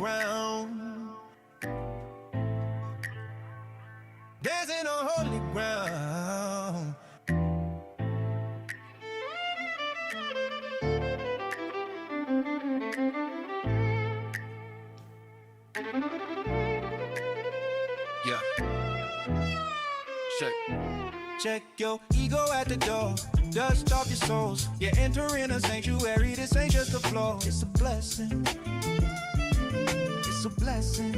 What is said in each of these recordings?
ground. Dancing on holy ground. Yeah. Check your ego at the door. Dust off your souls. You're entering a sanctuary. This ain't just a floor. It's a blessing. It's a blessing.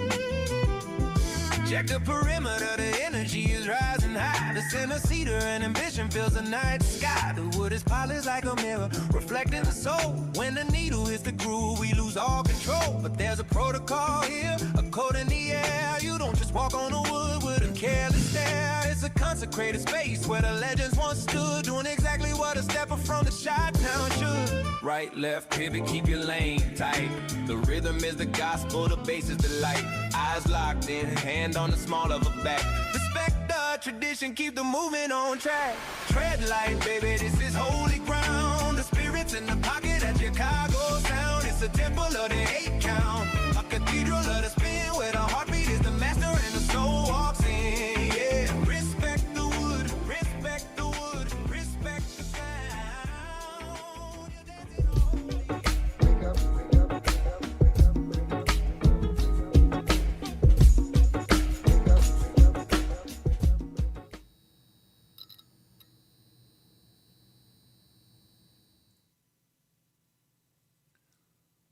Check the perimeter. The energy is rising high. The center cedar and ambition fills the night sky. The wood is polished like a mirror, reflecting the soul. When the needle hits the groove, we lose all control. But there's a protocol here, a code in the air. You don't just walk on the wood with a careless stare. It's a consecrated space where the legends once stood, doing exactly what a stepper from the Chi-Town should. Right, left, pivot, keep your lane tight. The rhythm is the gospel, the bass is the light. Eyes locked in, hand on the small of a back. Respect the tradition, keep the movement on track. Tread light, baby, this is holy ground. The spirits in the pocket at Chicago sound. It's a temple of the 8 count, a cathedral of the spin where the heartbeat is the master and the soul walks in. Yeah, respect the wood, respect the wood, respect the sound.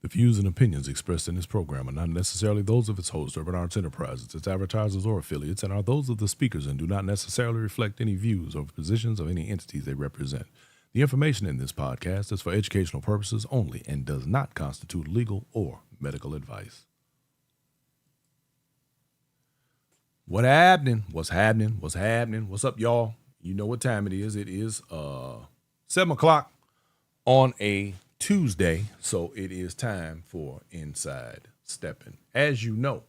The views and opinions expressed in this program are not necessarily those of its host, Urban Arts Enterprises, its advertisers, or affiliates, and are those of the speakers and do not necessarily reflect any views or positions of any entities they represent. The information in this podcast is for educational purposes only and does not constitute legal or medical advice. What happening? What's happening? What's happening? What's up, y'all? You know what time it is. It is 7 o'clock on a Tuesday, so it is time for Inside Stepping. As you know,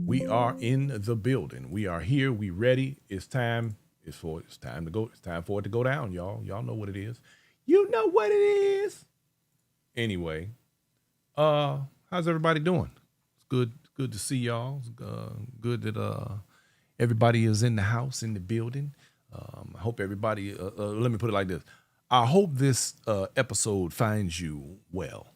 we are in the building. We are here. We ready. It's time. It's time to go. It's time for it to go down, y'all. Y'all know what it is. You know what it is. Anyway, how's everybody doing? It's good to see y'all. It's good that everybody is in the house, in the building. I hope everybody. Let me put it like this. I hope this episode finds you well.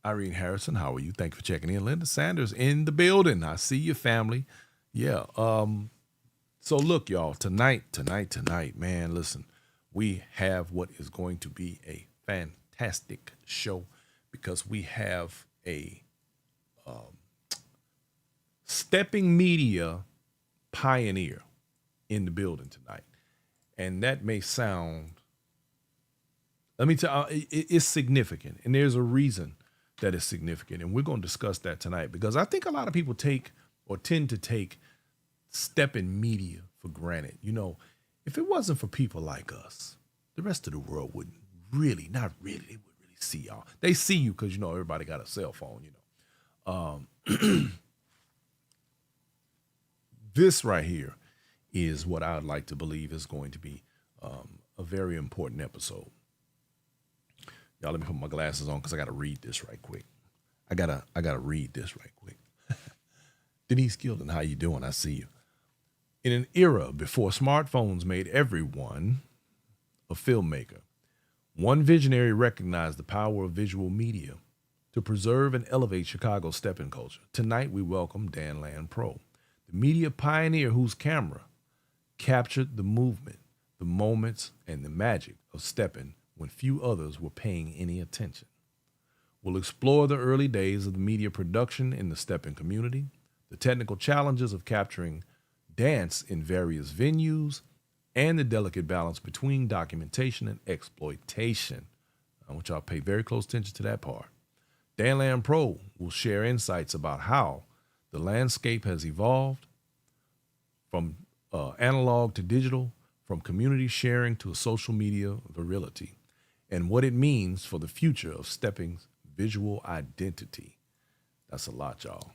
Irene Harrison, how are you? Thank you for checking in. Linda Sanders in the building. I see your family. Yeah. So look, y'all, tonight, man, listen, we have what is going to be a fantastic show because we have a stepping media pioneer in the building tonight. And that may sound, let me tell you, it's significant. And there's a reason that it's significant. And we're going to discuss that tonight because I think a lot of people tend to take stepping media for granted. You know, if it wasn't for people like us, the rest of the world wouldn't really, they wouldn't really see y'all. They see you because, you know, everybody got a cell phone, you know. This right here is what I would like to believe is going to be a very important episode. Y'all, let me put my glasses on because I got to read this right quick. I gotta read this right quick. Denise Gilden, how you doing? I see you. In an era before smartphones made everyone a filmmaker, one visionary recognized the power of visual media to preserve and elevate Chicago's stepping culture. Tonight, we welcome DanLanPro, the media pioneer whose camera captured the movement, the moments, and the magic of stepping when few others were paying any attention. We'll explore the early days of the media production in the stepping community, the technical challenges of capturing dance in various venues, and the delicate balance between documentation and exploitation. I want y'all to pay very close attention to that part. DanLanPro will share insights about how the landscape has evolved from analog to digital, from community sharing to social media virility, and what it means for the future of stepping's visual identity. That's a lot, y'all.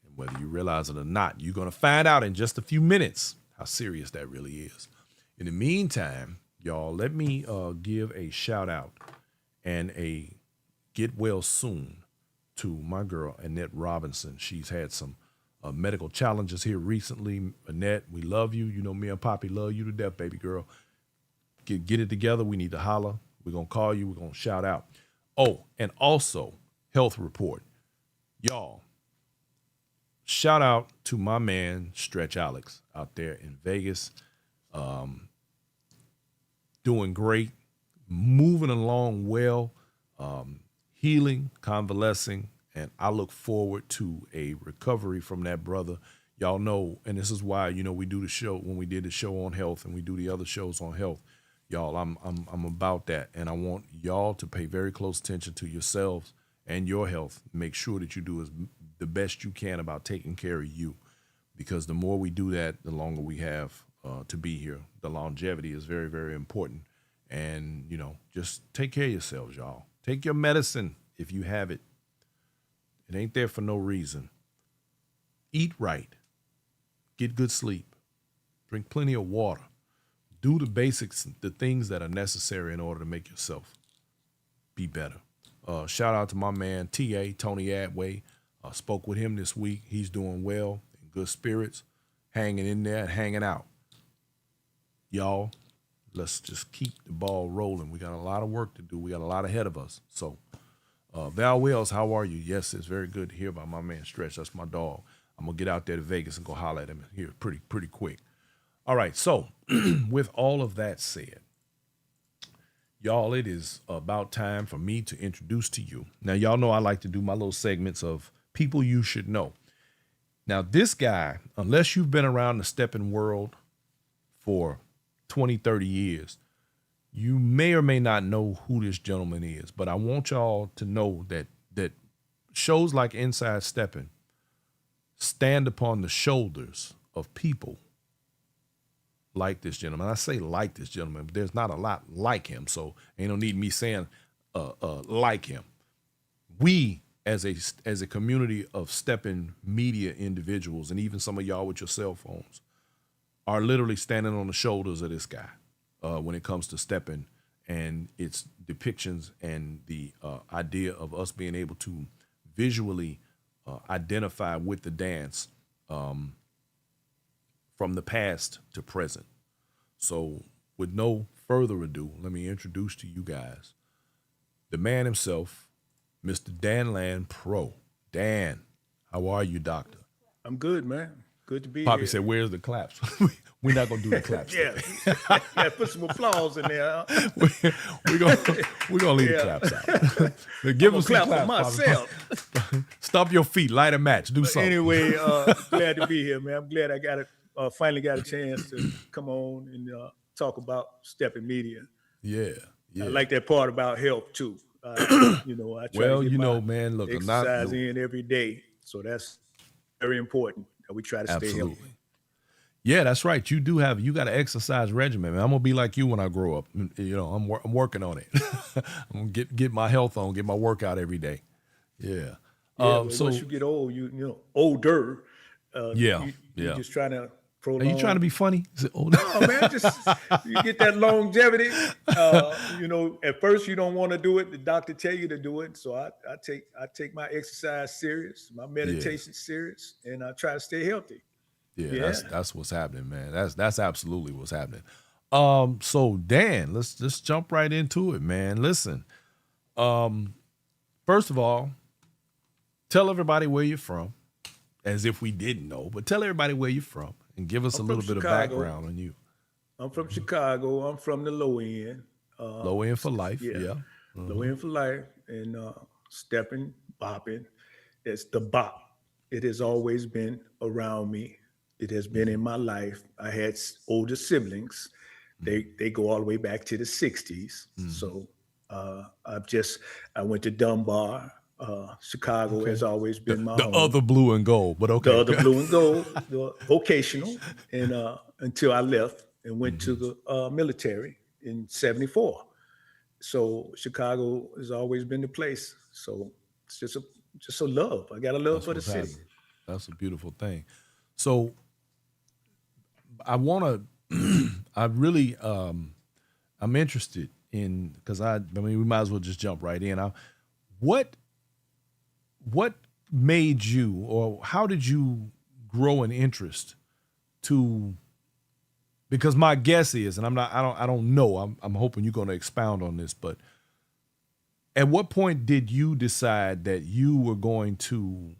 And whether you realize it or not, you're going to find out in just a few minutes how serious that really is. In the meantime, y'all, let me give a shout out and a get well soon to my girl, Annette Robinson. She's had some medical challenges here recently. Annette, we love you. You know, me and Poppy love you to death, baby girl. Get it together. We need to holler. We're going to call you. We're going to shout out. Oh, and also, health report. Y'all, shout out to my man, Stretch Alex, out there in Vegas. Doing great, moving along well, healing, convalescing, and I look forward to a recovery from that brother. Y'all know, and this is why, you know, we do the show, when we did the show on health and we do the other shows on health, y'all, I'm about that, and I want y'all to pay very close attention to yourselves and your health. Make sure that you do the best you can about taking care of you, because the more we do that, the longer we have to be here. The longevity is very, very important, and, you know, just take care of yourselves, y'all. Take your medicine if you have it. It ain't there for no reason. Eat right. Get good sleep. Drink plenty of water. Do the basics, the things that are necessary in order to make yourself be better. Shout out to my man, TA, Tony Adway. Spoke with him this week. He's doing well, in good spirits, hanging in there and hanging out. Y'all, let's just keep the ball rolling. We got a lot of work to do. We got a lot ahead of us. So, Val Wells, how are you? Yes, it's very good to hear about my man Stretch. That's my dog. I'm going to get out there to Vegas and go holler at him here pretty quick. All right, so with all of that said, y'all, it is about time for me to introduce to you. Now, y'all know I like to do my little segments of people you should know. Now, this guy, unless you've been around the stepping world for 20, 30 years, you may or may not know who this gentleman is. But I want y'all to know that shows like Inside Stepping stand upon the shoulders of people like this gentleman. I say like this gentleman, but there's not a lot like him, so ain't no need me saying like him. We, as a community of stepping media individuals, and even some of y'all with your cell phones, are literally standing on the shoulders of this guy when it comes to stepping and its depictions and the idea of us being able to visually identify with the dance from the past to present. So with no further ado, let me introduce to you guys the man himself, Mr. DanLanPro. Dan, how are you, doctor? I'm good, man. Good to be Poppy here. said, where's the claps? We're not going to do the claps. Yeah, put some applause in there. Huh? We're gonna leave the claps out. Give us some clap claps, for myself. Poppy. Stomp your feet, light a match, do something. Anyway, glad to be here, man. I'm glad I got it. Finally got a chance to come on and talk about stepping media. Yeah. I like that part about health too. I try to get my man, look, exercise in every day, so that's very important that we try to stay absolutely. healthy. Yeah, that's right. You got an exercise regimen, man. I'm gonna be like you when I grow up. You know, I'm working on it. I'm gonna get my health on, get my workout every day. Yeah. So once you get old, you know older. Yeah. You're just trying to prolong. Are you trying to be funny? Is it older? No, man, just you get that longevity. At first you don't want to do it. The doctor tell you to do it. So I take my exercise serious, my meditation serious, and I try to stay healthy. Yeah. That's what's happening, man. That's absolutely what's happening. So Dan, let's just jump right into it, man. Listen, first of all, tell everybody where you're from, as if we didn't know, but tell everybody where you're from and give us a little bit of background on you. I'm from Chicago. I'm from the low end. Low end for life, yeah. Mm-hmm. Low end for life, and stepping, bopping. It's the bop. It has always been around me. It has been in my life. I had older siblings. They go all the way back to the 60s. So I went to Dunbar. Chicago has always been my home. The other blue and gold, but okay. The other blue and gold, the vocational, and until I left and went to the military in '74. So Chicago has always been the place. So it's just a love. I got a love for the city. That's a beautiful thing. So I'm interested because I mean, we might as well just jump right in. What made you, or how did you grow an interest to? Because my guess is, and I don't know. I'm hoping you're going to expound on this, but at what point did you decide that you were going to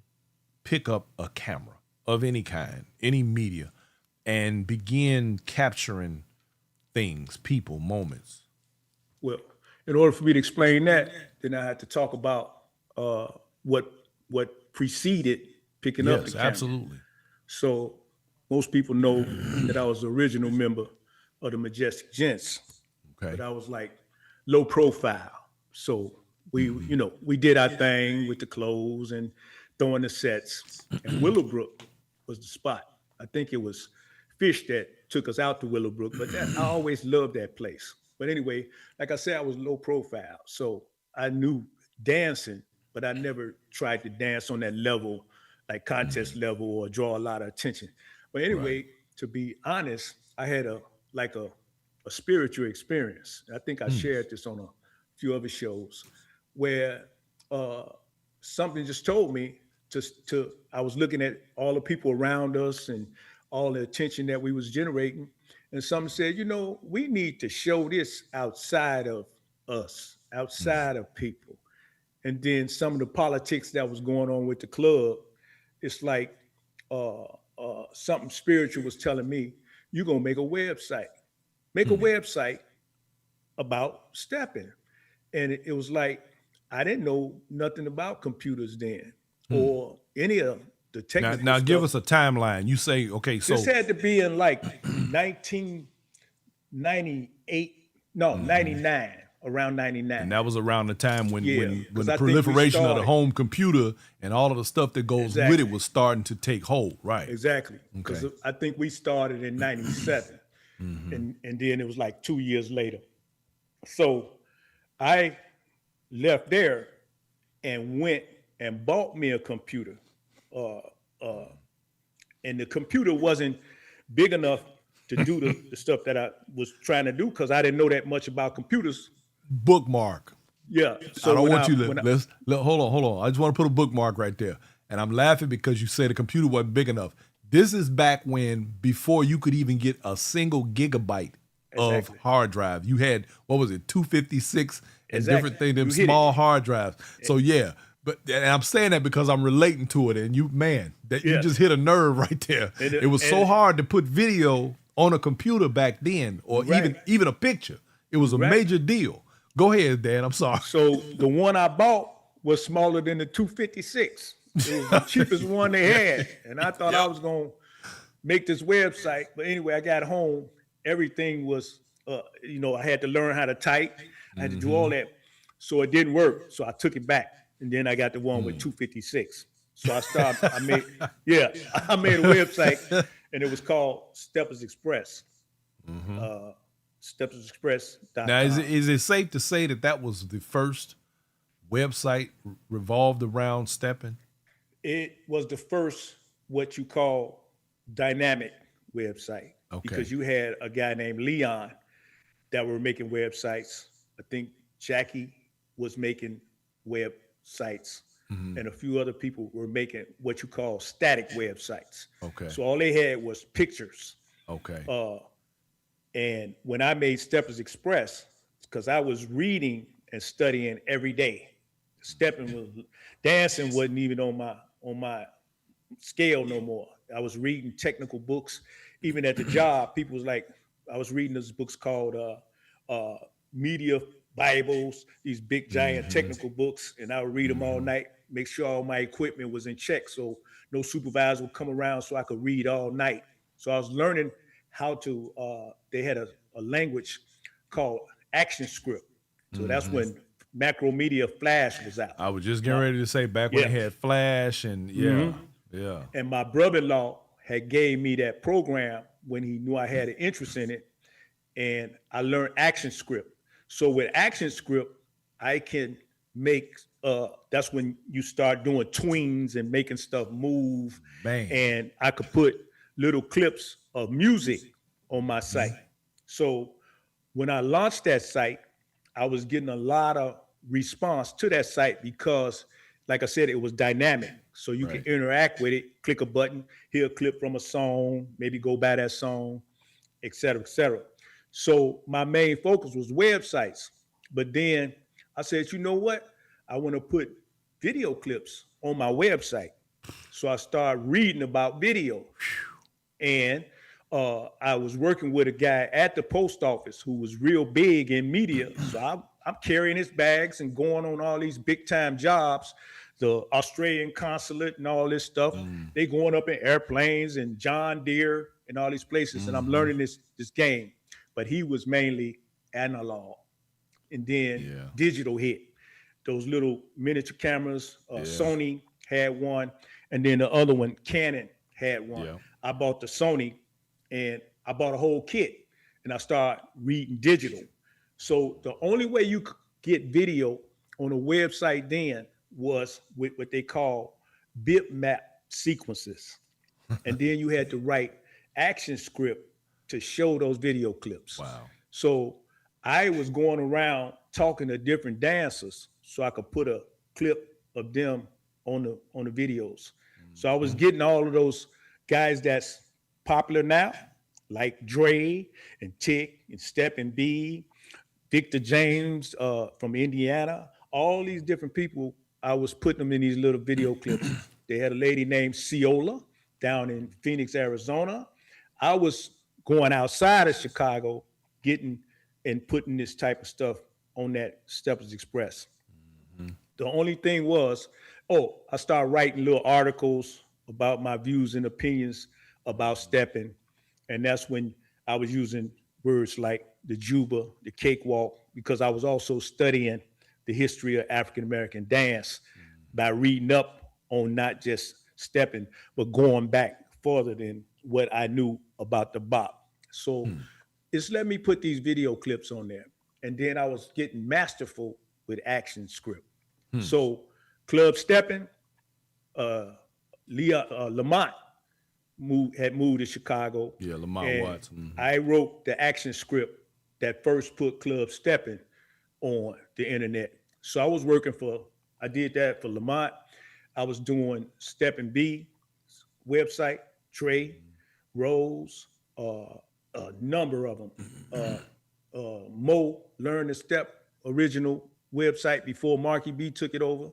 pick up a camera of any kind, any media, and begin capturing things, people, moments? Well, in order for me to explain that, then I had to talk about what preceded picking up the Yes, camera. absolutely. So most people know that I was the original member of the Majestic Gents, Okay. but I was like low profile. So we did our thing with the clothes and throwing the sets. And Willowbrook was the spot. I think it was Fish that took us out to Willowbrook, but I always loved that place. But anyway, like I said, I was low profile. So I knew dancing, but I never tried to dance on that level, like contest level, or draw a lot of attention. But anyway, to be honest, I had a spiritual experience. I think I shared this on a few other shows where something just told me I was looking at all the people around us and all the attention that we was generating. And something said, we need to show this outside of us, outside of people. And then some of the politics that was going on with the club, it's like something spiritual was telling me, you're going to make a website. Make a website about stepping. And it was like, I didn't know nothing about computers then or any of the technical Now stuff. give us a timeline. You say, okay, so This had to be in like 1998, 99, around 99. and that was around the time when Yeah, when 'cause the I think we proliferation of the started- home computer and all of the stuff that goes with Exactly. it was starting to take hold, right? Exactly. Because Okay. I think we started in 97. And then it was like 2 years later. So I left there and went and bought me a computer. And the computer wasn't big enough to do the stuff that I was trying to do because I didn't know that much about computers. Bookmark. Yeah. So I don't when want you to when I- hold on. I just want to put a bookmark right there. And I'm laughing because you said the computer wasn't big enough. This is back when, before you could even get a single gigabyte Exactly. of hard drive, you had, what was it, 256 and Exactly. different things, them You hit it. small hard drives. So yeah, and I'm saying that because I'm relating to it, and you Yeah. just hit a nerve right there. And it was so hard to put video on a computer back then, or Right. even a picture. It was a Right. major deal. Go ahead, Dan. I'm sorry. So the one I bought was smaller than the 256. It was the cheapest one they had. And I thought I was going to make this website. But anyway, I got home. Everything was, I had to learn how to type. I had to do all that. So it didn't work. So I took it back. And then I got the one with 256. So I made a website, and it was called Steppers Express. SteppersExpress.com. Now, is it safe to say that was the first website revolved around stepping? It was the first what you call dynamic website. Okay. Because you had a guy named Leon that were making websites. I think Jackie was making websites, and a few other people were making what you call static websites. Okay. So all they had was pictures. Okay. And when I made Steppers Express, because I was reading and studying every day. Dancing wasn't even on my scale no more. I was reading technical books. Even at the job, people was like, I was reading these books called Media Bibles, these big giant technical books, and I would read them all night, make sure all my equipment was in check so no supervisor would come around so I could read all night. So I was learning how to, they had a language called ActionScript. So that's when Macromedia Flash was out. I was just getting ready to say back when they had Flash and yeah. And my brother-in-law had gave me that program when he knew I had an interest in it, and I learned ActionScript. So with ActionScript, I can make, that's when you start doing tweens and making stuff move. Bang. And I could put little clips of music on my site. So when I launched that site, I was getting a lot of response to that site because, like I said, it was dynamic. So you can interact with it, click a button, hear a clip from a song, maybe go by that song, et cetera, et cetera. So my main focus was websites. But then I said, you know what? I want to put video clips on my website. So I started reading about video. And I was working with a guy at the post office who was real big in media. So I'm carrying his bags and going on all these big time jobs, the Australian consulate and all this stuff. They going up in airplanes and John Deere and all these places. And I'm learning this game. But he was mainly analog. And then digital hit. Those little miniature cameras, Sony had one. And then the other one, Canon had one. Yeah. I bought the Sony and I bought a whole kit and I started reading digital. So the only way you could get video on a website then was with what they call bitmap sequences. And then you had to write action script to show those video clips. Wow. So I was going around talking to different dancers so I could put a clip of them on the videos. So I was getting all of those guys that's popular now, like Dre and Tick and Step and B, Victor James from Indiana, all these different people, I was putting them in these little video clips. They had a lady named Ciola down in Phoenix, Arizona. I was going outside of Chicago, getting and putting this type of stuff on that Steppers Express. The only thing was, I started writing little articles about my views and opinions about stepping. And that's when I was using words like the juba, the cakewalk, because I was also studying the history of African-American dance by reading up on not just stepping, but going back further than what I knew about the bop. So it's let me put these video clips on there. And then I was getting masterful with action script. So Club Steppin', Lamont had moved to Chicago. Yeah, Lamont Watts. I wrote the action script that first put Club Steppin' on the internet. So I did that for Lamont. I was doing Steppin' B website, Trey, Rose, a number of them. Mo, Learn to Step, original website before Marky B took it over.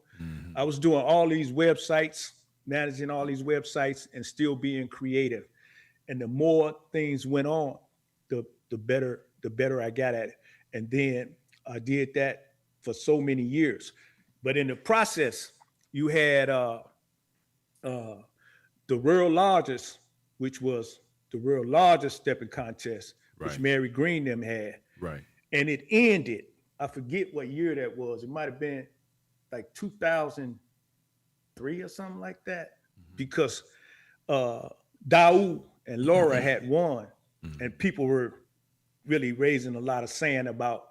I was doing all these websites, managing all these websites and still being creative. And the more things went on, the better I got at it. And then I did that for so many years. But in the process, you had the world largest, which was the world largest stepping contest, which Mary Green them had. Right. And it ended, I forget what year that was. It might have been like 2003 or something like that, because Daoud and Laura had won, and people were really raising a lot of sand about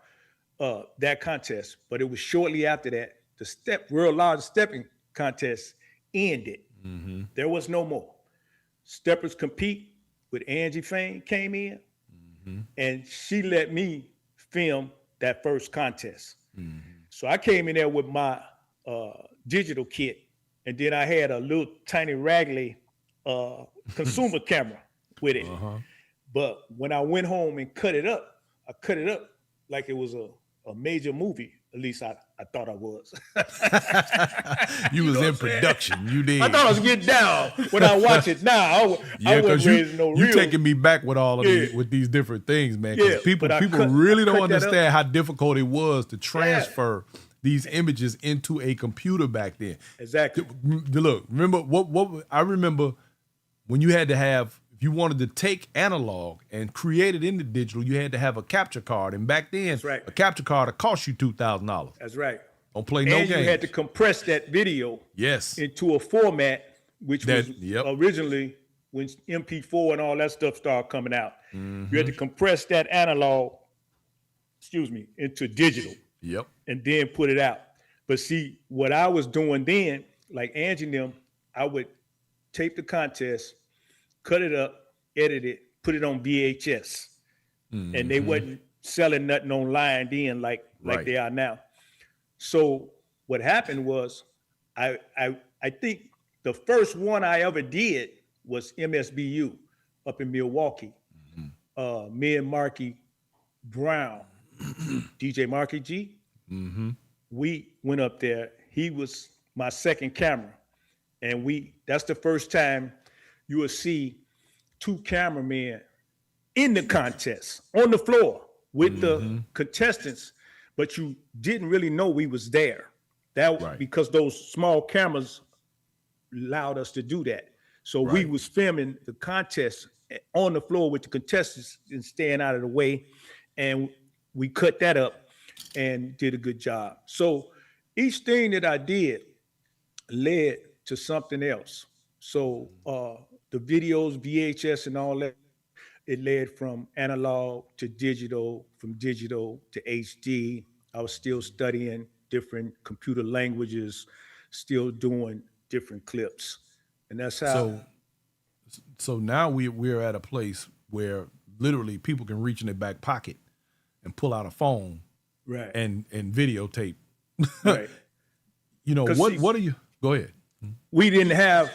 that contest. But it was shortly after that, the world largest stepping contest ended. There was no more. Steppers Compete with Angie Fain came in, and she let me film that first contest. So I came in there with my digital kit, and then I had a little tiny raggedy consumer camera with it. But when I went home and cut it up like it was a major movie. At least I thought I was. You was in production. You did. I thought I was getting down. When I watch it now, I wasn't raising no real. You taking me back with all of these, with these different things, man. Because people really don't understand how difficult it was to transfer these images into a computer back then. Exactly. Look, remember what I remember when you had to have, if you wanted to take analog and create it into digital, you had to have a capture card. And back then, a capture card would cost you $2,000. That's right. Don't play no games. And you had to compress that video into a format, which was originally when MP4 and all that stuff started coming out. You had to compress that analog, into digital. And then put it out. But see, what I was doing then, like Angie and them, I would tape the contest, cut it up, edit it, put it on VHS. And they wasn't selling nothing online then like Right. they are now. So what happened was I think the first one I ever did was MSBU up in Milwaukee. Me and Marky Brown, DJ Marky G, we went up there. He was my second camera. And that's the first time you will see two cameramen in the contest on the floor with the contestants, but you didn't really know we was there. Right. Because those small cameras allowed us to do that. So we was filming the contest on the floor with the contestants and staying out of the way. And we cut that up and did a good job. So each thing that I did led to something else. So the videos, VHS and all that, it led from analog to digital, from digital to HD. I was still studying different computer languages, still doing different clips. And that's how. So now we're at a place where literally people can reach in their back pocket and pull out a phone Right. and videotape. Right. You know, what are you, go ahead. We didn't have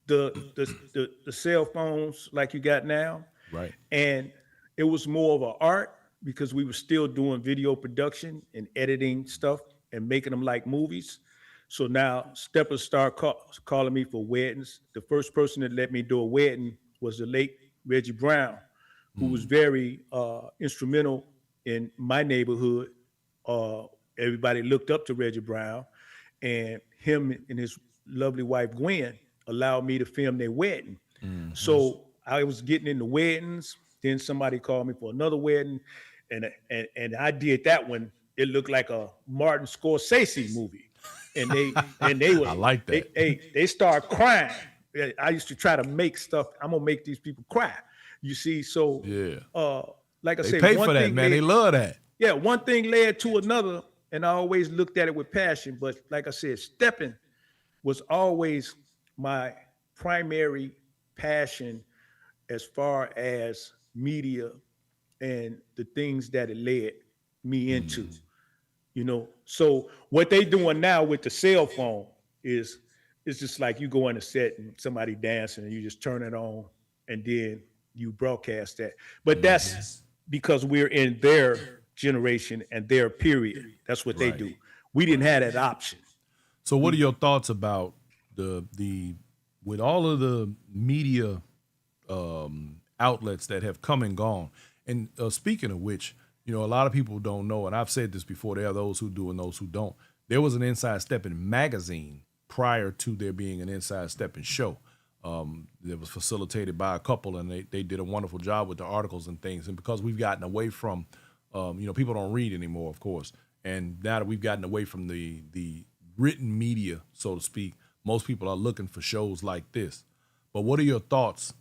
the cell phones like you got now. Right. And it was more of an art because we were still doing video production and editing stuff and making them like movies. So now steppers start calling me for weddings. The first person that let me do a wedding was the late Reggie Brown, who was very instrumental in my neighborhood. Everybody looked up to Reggie Brown, and him and his lovely wife Gwen allowed me to film their wedding. So I was getting into weddings. Then somebody called me for another wedding, and I did that one. It looked like a Martin Scorsese movie, and they were I like that. They started crying. I used to try to make stuff. I'm gonna make these people cry. You see, so Yeah. like I They said, pay one for that, thing man. They love that. Yeah, one thing led to another, and I always looked at it with passion. But like I said, stepping was always my primary passion as far as media and the things that it led me into. You know, so what they doing now with the cell phone is it's just like you go on a set and somebody dancing and you just turn it on and then you broadcast that. But that's because we're in their generation and their period. That's what they do. We didn't have that option. So what are your thoughts about the with all of the media outlets that have come and gone? And speaking of which, you know, a lot of people don't know, and I've said this before, there are those who do and those who don't. There was an Inside Stepping magazine prior to there being an Inside Stepping show. That was facilitated by a couple, and they did a wonderful job with the articles and things. And because we've gotten away from, you know, people don't read anymore, of course. And now that we've gotten away from the written media, so to speak, most people are looking for shows like this. But what are your thoughts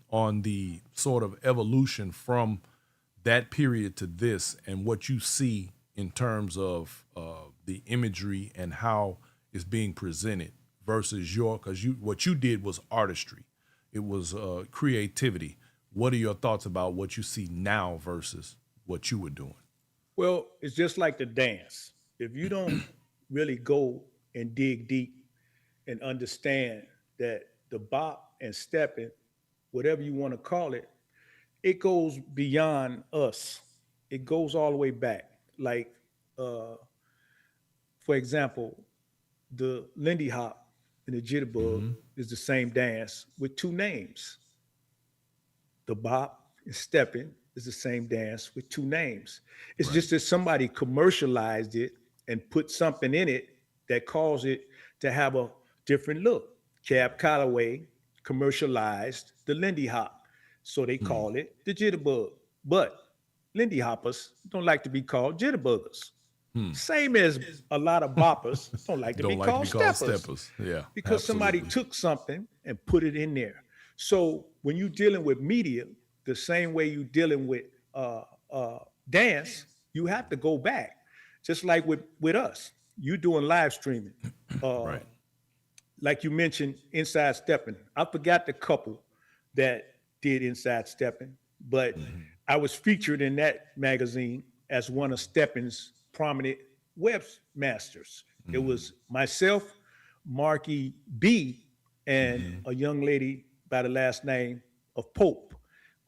on the sort of evolution from that period to this and what you see in terms of the imagery and how it's being presented versus what you did was artistry. It was creativity. What are your thoughts about what you see now versus what you were doing? Well, it's just like the dance. If you don't really go and dig deep and understand that the bop and stepping, whatever you want to call it, it goes beyond us. It goes all the way back. Like, for example, the Lindy Hop and the Jitterbug is the same dance with two names. The bop and stepping is the same dance with two names. It's just that somebody commercialized it and put something in it that caused it to have a different look. Cab Calloway commercialized the Lindy Hop, so they call it the Jitterbug. But Lindy Hoppers don't like to be called Jitterbuggers. Same as a lot of boppers don't like to be called steppers. Yeah, because somebody absolutely. took something and put it in there. So when you're dealing with media, the same way you're dealing with dance, you have to go back. Just like with us, you doing live streaming. Right. Like you mentioned, Inside Stepping. I forgot the couple that did Inside Stepping, but I was featured in that magazine as one of Steppin's prominent webmasters. It was myself, Marky B, and Mm-hmm. a young lady by the last name of Pope,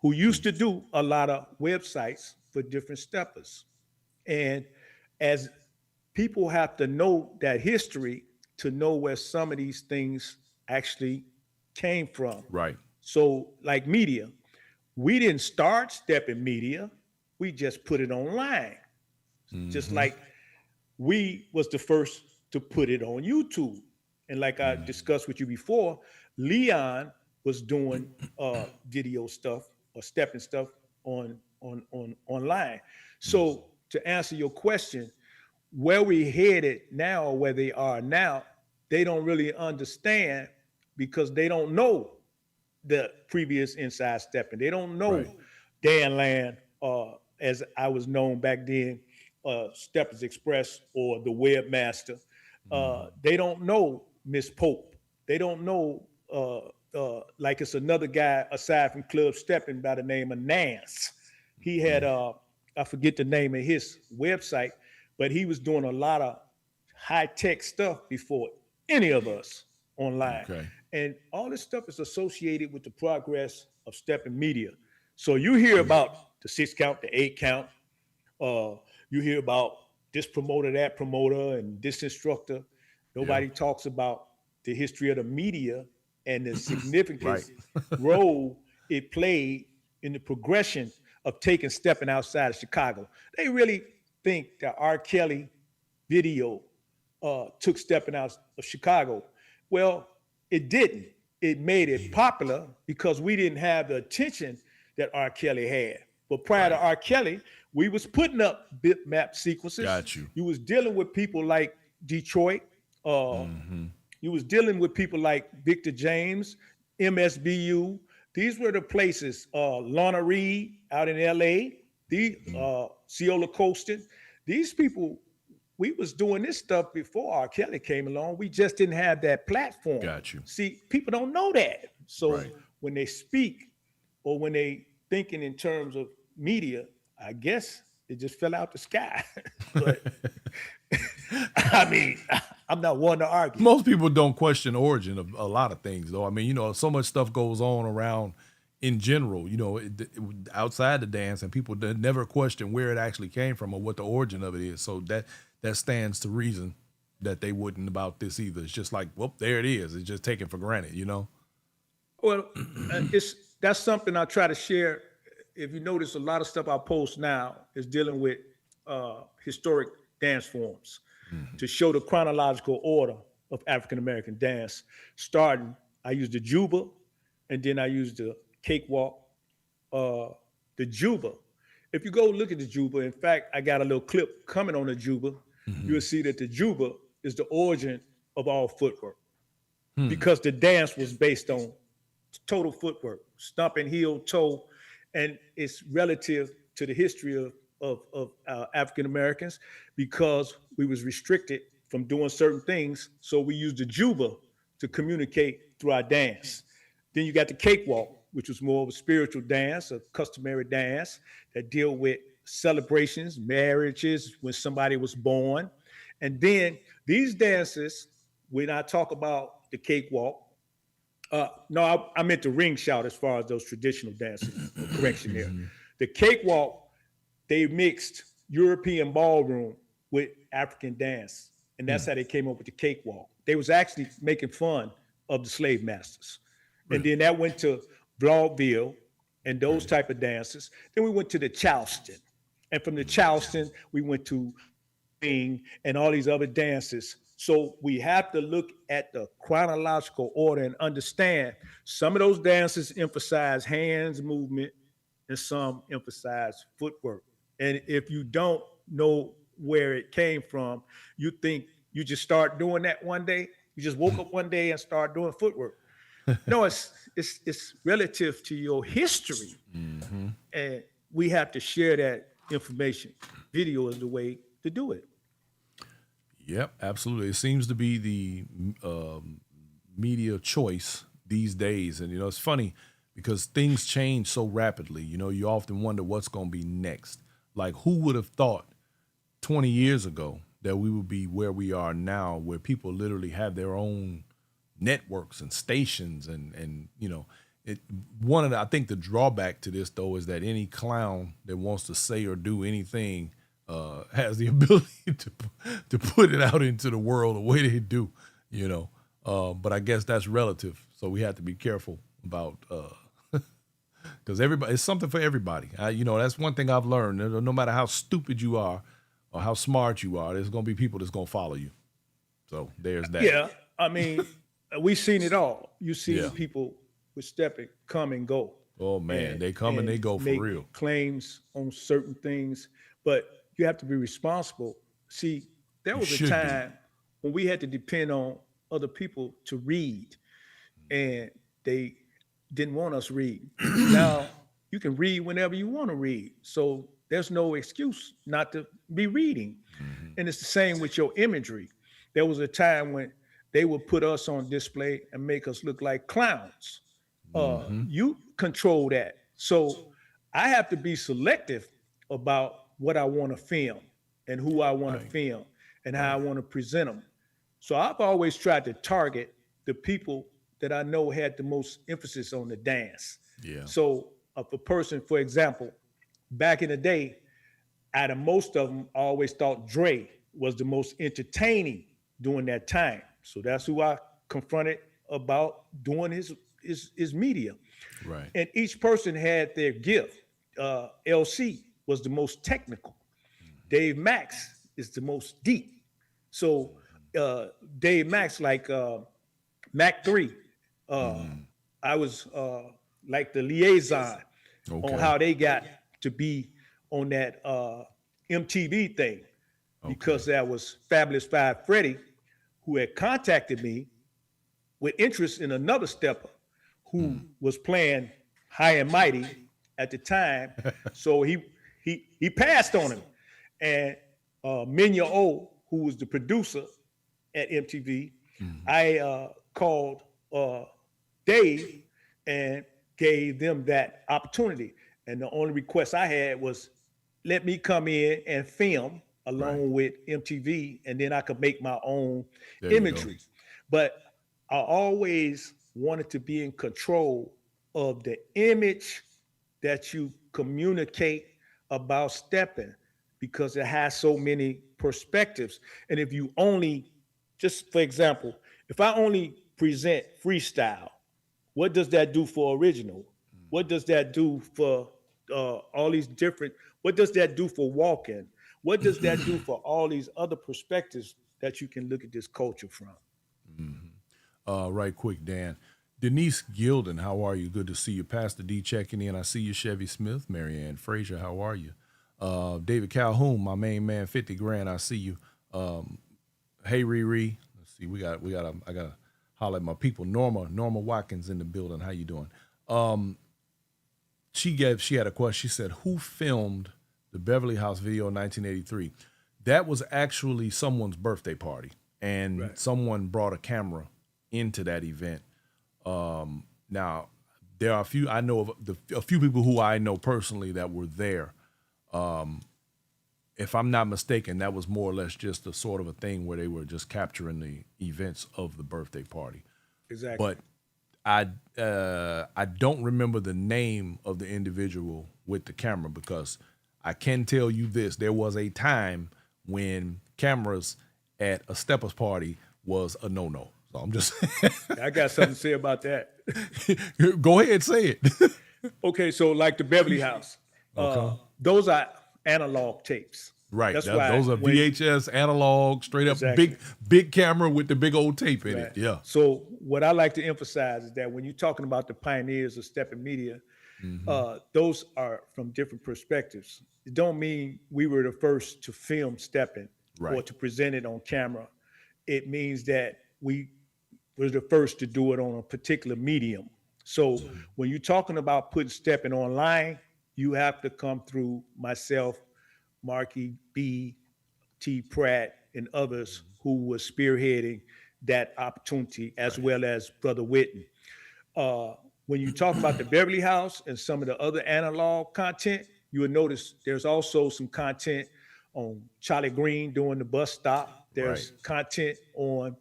who used to do a lot of websites for different steppers. And as people have to know that history to know where some of these things actually came from. Right. So, like media, we didn't start stepping media, we just put it online. Just Mm-hmm. like we was the first to put it on YouTube. And like I discussed with you before, Leon was doing video stuff or stepping stuff on online. So to answer your question, where we headed now or where they are now, they don't really understand because they don't know the previous inside stepping. They don't know Right. Dan as I was known back then, Steppers Express or the Webmaster. They don't know Miss Pope. They don't know like it's another guy aside from Club Stepping by the name of Nance. He had I forget the name of his website, but he was doing a lot of high tech stuff before any of us online. Okay. And all this stuff is associated with the progress of stepping media. So you hear about the 6 count, the 8 count, uh, you hear about this promoter, that promoter, and this instructor. Yeah. Nobody talks about the history of the media and the Right. significant role it played in the progression of taking stepping outside of Chicago. They really think that R. Kelly video took stepping out of Chicago. Well, it didn't. It made it popular because we didn't have the attention that R. Kelly had. But prior to Right. R. Kelly, we was putting up bitmap sequences. Got you. You was dealing with people like Detroit. Mm-hmm. You was dealing with people like Victor James, MSBU. These were the places. Lorna Reed out in L.A. The Ciola Colston. These people, we was doing this stuff before R. Kelly came along. We just didn't have that platform. Got you. See, people don't know that. So Right. when they speak or when they thinking in terms of media, I guess it just fell out the sky. But I mean, I'm not one to argue. Most people don't question the origin of a lot of things, though. I mean, so much stuff goes on around in general, outside the dance, and people never question where it actually came from or what the origin of it is. So that stands to reason that they wouldn't about this either. It's just like, well, there it is. It's just taken for granted. Well, that's something I try to share. If you notice, a lot of stuff I post now is dealing with historic dance forms to show the chronological order of African American dance. Starting, I used the juba, and then I used the cakewalk. The juba. If you go look at the juba, in fact, I got a little clip coming on the juba. You'll see that the juba is the origin of all footwork because the dance was based on total footwork, stomping heel, toe, and it's relative to the history of African Americans because we was restricted from doing certain things. So we used the juba to communicate through our dance. Then you got the cakewalk, which was more of a spiritual dance, a customary dance that deal with celebrations, marriages, when somebody was born. And then these dances, when I talk about the cakewalk, no, I meant the ring shout as far as those traditional dances. Correction there. The cakewalk, they mixed European ballroom with African dance, and that's how they came up with the cakewalk. They was actually making fun of the slave masters, and then that went to vaudeville and those type of dances. Then we went to the Charleston, and from the Charleston we went to and all these other dances. So we have to look at the chronological order and understand some of those dances emphasize hands movement and some emphasize footwork. And if you don't know where it came from, you think you just start doing that one day. You just woke up one day and start doing footwork. No, it's relative to your history. And we have to share that information. Video is the way to do it. Yep, absolutely. It seems to be the media choice these days. And, it's funny because things change so rapidly. You know, you often wonder what's going to be next. Like, who would have thought 20 years ago that we would be where we are now, where people literally have their own networks and stations and you know, I think the drawback to this though is that any clown that wants to say or do anything has the ability to put it out into the world the way they do, you know. But I guess that's relative, so we have to be careful about because everybody, it's something for everybody. You know, that's one thing I've learned. No matter how stupid you are or how smart you are, there's going to be people that's going to follow you. So there's that. Yeah, I mean, we've seen it all. You see Yeah. people with stepping come and go. Oh man, they come and they go for make real. claims on certain things, but you have to be responsible. See, there was should a be. time when we had to depend on other people to read, and they didn't want us reading. Now you can read whenever you want to read, so there's no excuse not to be reading. And it's the same with your imagery. There was a time when they would put us on display and make us look like clowns. You control that. So I have to be selective about what I want to film and who I want to film and how I want to present them. So I've always tried to target the people that I know had the most emphasis on the dance. Yeah. So if a person, for example, back in the day, out of most of them, I always thought Dre was the most entertaining during that time. So that's who I confronted about doing his media. Right. And each person had their gift. LC was the most technical. Dave Max is the most deep. So Dave Max, like Mac 3, I was like the liaison on how they got to be on that MTV thing, because that was Fabulous Five Freddy, who had contacted me with interest in another stepper who was playing High and Mighty at the time. So he passed on him. And Minya O, who was the producer at MTV, I called Dave and gave them that opportunity. And the only request I had was, let me come in and film along with MTV, and then I could make my own imagery. But I always wanted to be in control of the image that you communicate about stepping, because it has so many perspectives. And if you only, just for example, if I only present freestyle, what does that do for original? What does that do for all these different, what does that do for walking? What does that do for all these other perspectives that you can look at this culture from? Right quick, Dan. Denise Gilden, how are you? Good to see you. Pastor D checking in. I see you. Chevy Smith, Marianne Frazier, how are you? David Calhoun, my main man, 50 grand. I see you. Hey Riri. Let's see. I gotta holler at my people. Norma Watkins in the building. How you doing? She had a question. She said, who filmed the Beverly House video in 1983? That was actually someone's birthday party, and someone brought a camera into that event. Now, there are a few people who I know personally that were there. If I'm not mistaken, that was more or less just a sort of a thing where they were just capturing the events of the birthday party. Exactly. But I don't remember the name of the individual with the camera, because I can tell you this: there was a time when cameras at a steppers party was a no-no. So I'm just I got something to say about that. Go ahead, say it. Okay, so like the Beverly House, those are analog tapes. Right. That's why those are VHS, analog, straight up big camera with the big old tape in it. Yeah. So what I like to emphasize is that when you're talking about the pioneers of stepping media, those are from different perspectives. It don't mean we were the first to film stepping or to present it on camera. It means that we were the first to do it on a particular medium. So when you're talking about putting stepping online, you have to come through myself, Marky B, T. Pratt, and others who were spearheading that opportunity, as well as Brother Whitten. when you talk about the Beverly House and some of the other analog content, you will notice there's also some content on Charlie Green doing the bus stop. Right. There's content on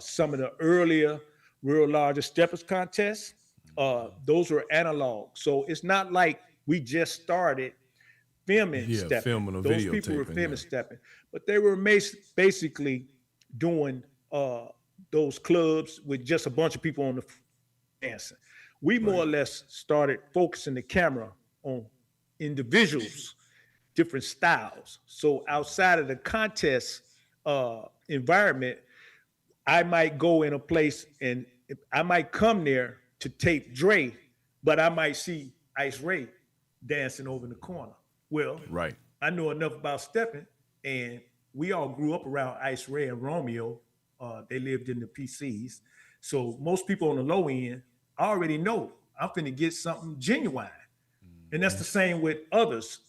some of the earlier Real Larger Steppers contests. Those were analog. So it's not like we just started filming Yeah, stepping. filming or Those people were videotaping, filming yeah. stepping, but they were basically doing those clubs with just a bunch of people on the dancing. We more or less started focusing the camera on individuals, different styles. So outside of the contest environment, I might go in a place and I might come there to tape Dre, but I might see Ice Ray dancing over in the corner. Well, Right. I know enough about stepping, and we all grew up around Ice Ray and Romeo. They lived in the PCs. So most people on the low end already know I'm finna get something genuine. And that's the same with others.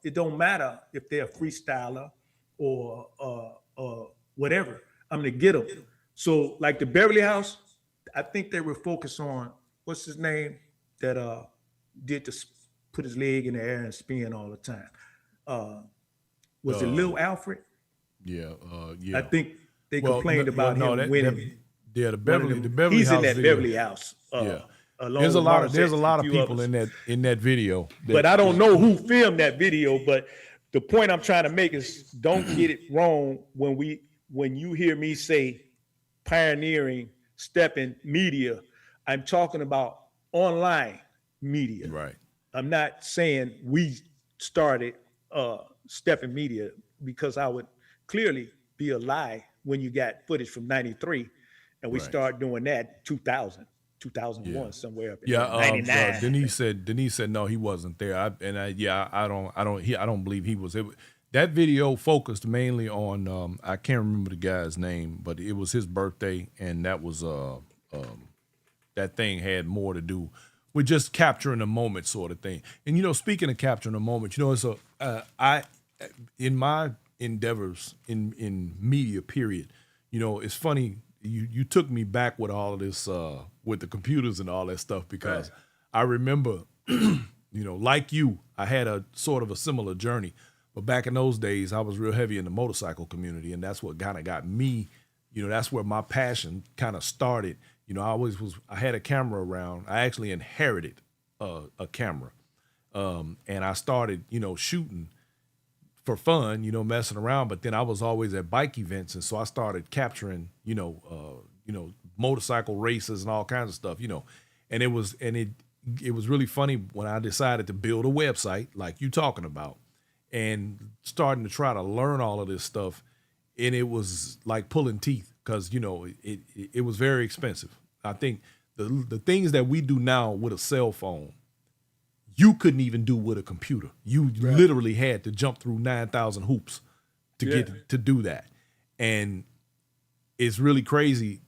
It don't matter if they're a freestyler or whatever. I'm gonna get them. So like the Beverly House, I think they were focused on what's his name that did the put his leg in the air and spin all the time. Was it Lil Alfred? Yeah. Yeah. I think they Well, complained about no, him winning. Yeah, the one of Beverly, them. the Beverly He's House in that video. Beverly House. Yeah. Along There's a with lot Mark of there's a Sexton, lot of few people others. in that video. But I don't know who filmed that video. But the point I'm trying to make is don't get it wrong when you hear me say pioneering stepping media, I'm talking about online media. Right. I'm not saying we started stepping media because I would clearly be a lie when you got footage from 93 and we Right. start doing that 2000, 2001, Yeah. somewhere up in Yeah, 99. Denise said no, he wasn't there. I don't believe he was. That video focused mainly on I can't remember the guy's name, but it was his birthday, and that was that thing had more to do with just capturing a moment, sort of thing. And speaking of capturing a moment, it's I in my endeavors in media period, it's funny. You took me back with all of this, with the computers and all that stuff, because I remember, like you, I had a sort of a similar journey. But back in those days, I was real heavy in the motorcycle community, and that's what kind of got me, that's where my passion kind of started. I had a camera around. I actually inherited a camera, and I started, shooting for fun, messing around. But then I was always at bike events, and so I started capturing, motorcycle races and all kinds of stuff, and it was really funny when I decided to build a website like you talking about, and starting to try to learn all of this stuff, and it was like pulling teeth because it was very expensive. I think the things that we do now with a cell phone, you couldn't even do with a computer. You literally had to jump through 9,000 hoops to get to do that. And it's really crazy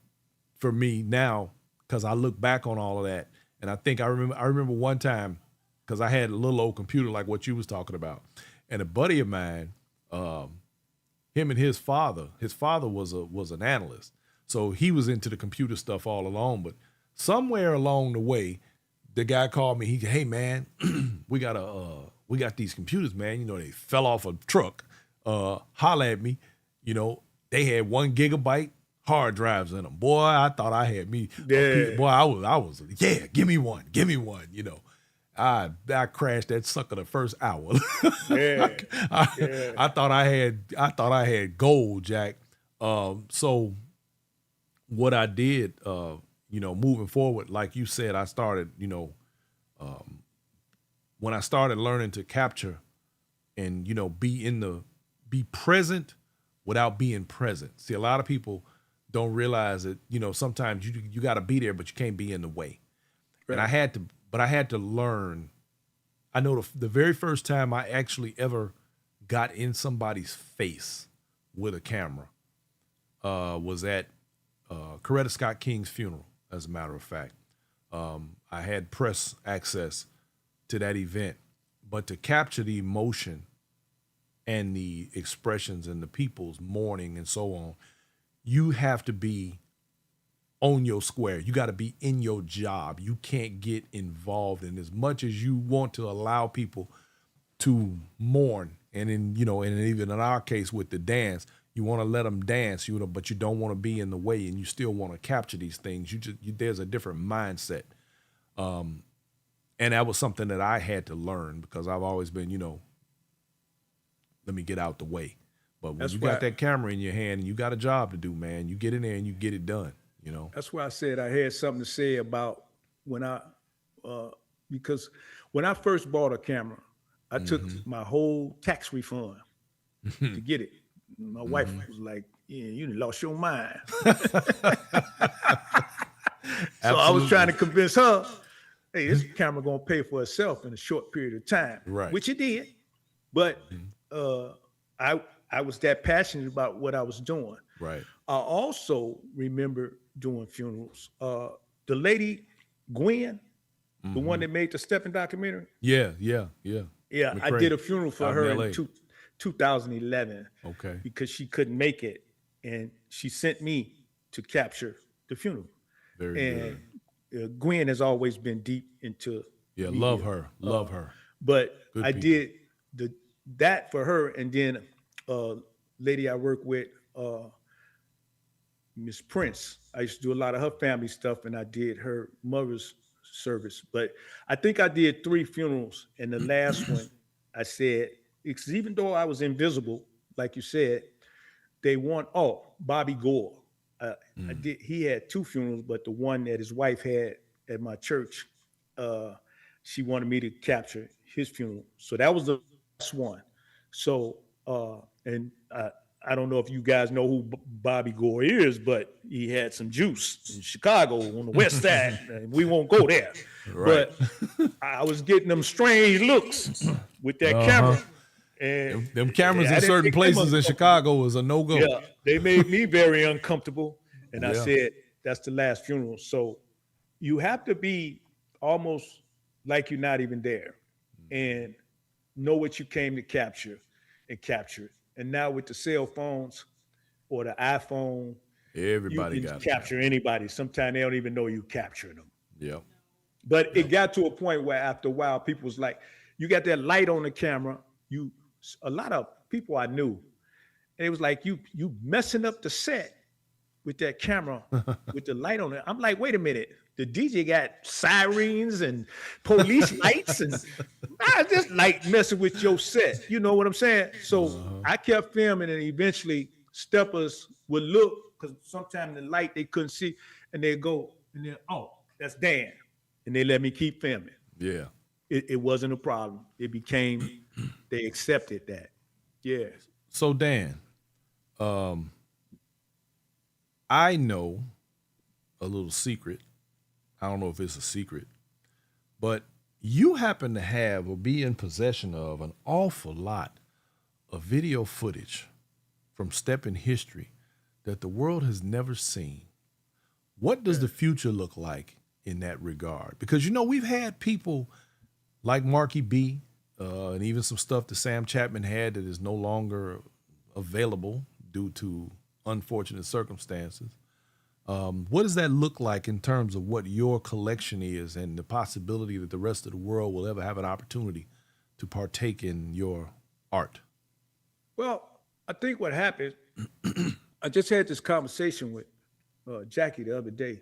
for me now because I look back on all of that, and I remember one time because I had a little old computer like what you was talking about, and a buddy of mine, him and his father was an analyst, so he was into the computer stuff all along. But somewhere along the way, the guy called me. He said, "Hey man, we got these computers, man. They fell off a truck. Holla at me. They had 1 gigabyte hard drives in them. Boy, I thought I had me. Boy, I was give me one. I crashed that sucker the first hour. I thought I had gold, Jack. So what I did, moving forward, like you said, I started, when I started learning to capture and, be present without being present. See, a lot of people don't realize that, sometimes you got to be there, but you can't be in the way. Right. And I had to learn. I know the very first time I actually ever got in somebody's face with a camera was at Coretta Scott King's funeral, as a matter of fact. I had press access to that event, but to capture the emotion and the expressions and the people's mourning and so on, you have to be on your square. You got to be in your job. You can't get involved in as much as you want to allow people to mourn. And and even in our case with the dance, you want to let them dance, but you don't want to be in the way, and you still want to capture these things. There's a different mindset. And that was something that I had to learn because I've always been, let me get out the way. But when you got that camera in your hand and you got a job to do, man, you get in there and you get it done, That's why I said I had something to say about because when I first bought a camera, I took my whole tax refund to get it. My wife was like, yeah, you done lost your mind. So I was trying to convince her, hey, this camera gonna pay for itself in a short period of time, right? Which it did. But I was that passionate about what I was doing. Right. I also remember doing funerals. The lady Gwen, the one that made the Stepping documentary. Yeah. Yeah, I did a funeral for her in 2011. Okay. Because she couldn't make it, and she sent me to capture the funeral. Very good. Gwen has always been deep into media. Love her. But good I people. did that for her, and then lady I work with, Miss Prince. I used to do a lot of her family stuff, and I did her mother's service. But I think I did 3 funerals, and the last one I said, because even though I was invisible, like you said, they want Bobby Gore. He had 2 funerals, but the one that his wife had at my church, she wanted me to capture his funeral. So that was the last one. So and I don't know if you guys know who Bobby Gore is, but he had some juice in Chicago on the west side. And we won't go there. Right. But I was getting them strange looks with that camera. And them cameras in certain places in Chicago is a no-go. Yeah, they made me very uncomfortable. And I said, that's the last funeral. So you have to be almost like you're not even there and know what you came to capture and capture it. And now with the cell phones or the iPhone, everybody you can got capture anybody. Sometimes they don't even know you capturing them. Yeah. But it got to a point where after a while, people was like, you got that light on the camera. A lot of people I knew, and it was like, you messing up the set with that camera with the light on it. I'm like, wait a minute. The DJ got sirens and police lights, and I just like messing with your set. You know what I'm saying? So I kept filming, and eventually steppers would look, because sometimes the light they couldn't see, and they'd go, and then, that's Dan. And they let me keep filming. Yeah. It wasn't a problem. It became, they accepted that. Yeah. So Dan, I know a little secret. I don't know if it's a secret, but you happen to have or be in possession of an awful lot of video footage from Stepping history that the world has never seen. What does the future look like in that regard? Because, we've had people like Marky B, and even some stuff that Sam Chapman had that is no longer available due to unfortunate circumstances. What does that look like in terms of what your collection is and the possibility that the rest of the world will ever have an opportunity to partake in your art? Well, I think what happened, I just had this conversation with Jackie the other day.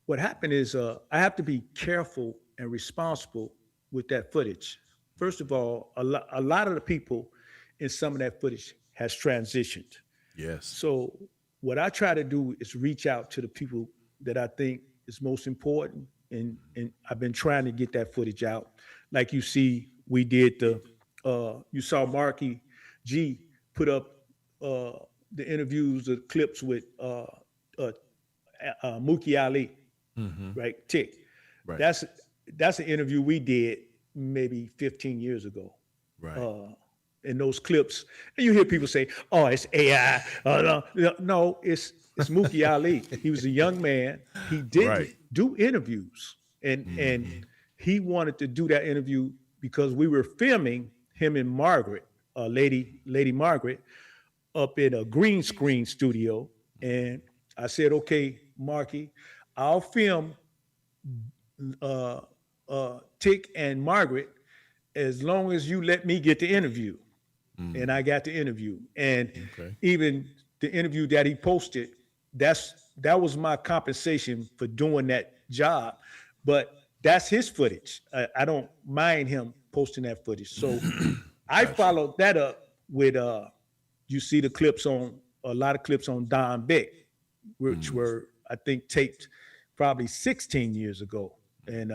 What happened is I have to be careful and responsible with that footage. First of all, a lot of the people in some of that footage has transitioned. Yes. So what I try to do is reach out to the people that I think is most important. And I've been trying to get that footage out. Like you see, we did you saw Marky G put up the interviews, the clips with Mookie Ali, right? Tick. Right. That's an interview we did maybe 15 years ago. Right. In those clips, and you hear people say, "Oh, it's AI." No, it's Mookie Ali. He was a young man. He did do interviews, and he wanted to do that interview because we were filming him and Margaret, Lady Margaret, up in a green screen studio. And I said, "Okay, Marky, I'll film Tick and Margaret as long as you let me get the interview. And I got the interview. And Okay. even the interview that he posted, that was my compensation for doing that job. But that's his footage. I don't mind him posting that footage. So I followed that up with you see the clips on a lot of clips on Don Beck, which were I think taped probably 16 years ago. And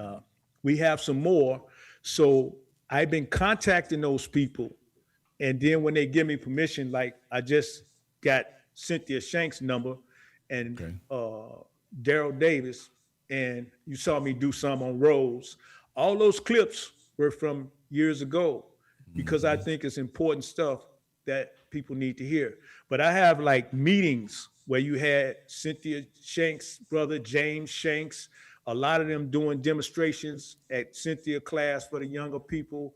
we have some more. So I've been contacting those people. And then when they give me permission, like I just got Cynthia Shanks' number and Daryl Davis, and you saw me do some on Rose. All those clips were from years ago because I think it's important stuff that people need to hear. But I have like meetings where you had Cynthia Shanks' brother, James Shanks, a lot of them doing demonstrations at Cynthia class for the younger people.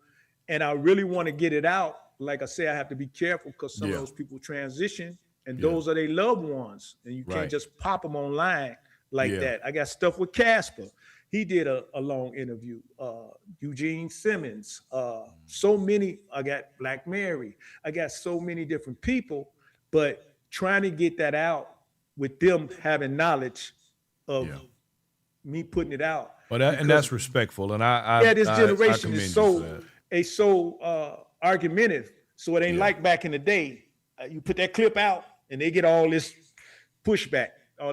And I really want to get it out. Like I say, I have to be careful because some of those people transition and those are their loved ones. And you can't just pop them online like that. I got stuff with Casper. He did a long interview. Eugene Simmons. So many. I got Black Mary. I got so many different people. But trying to get that out with them having knowledge of me putting it out. But and that's respectful. And I this generation is so argumentative. So it ain't like back in the day. You put that clip out and they get all this pushback. I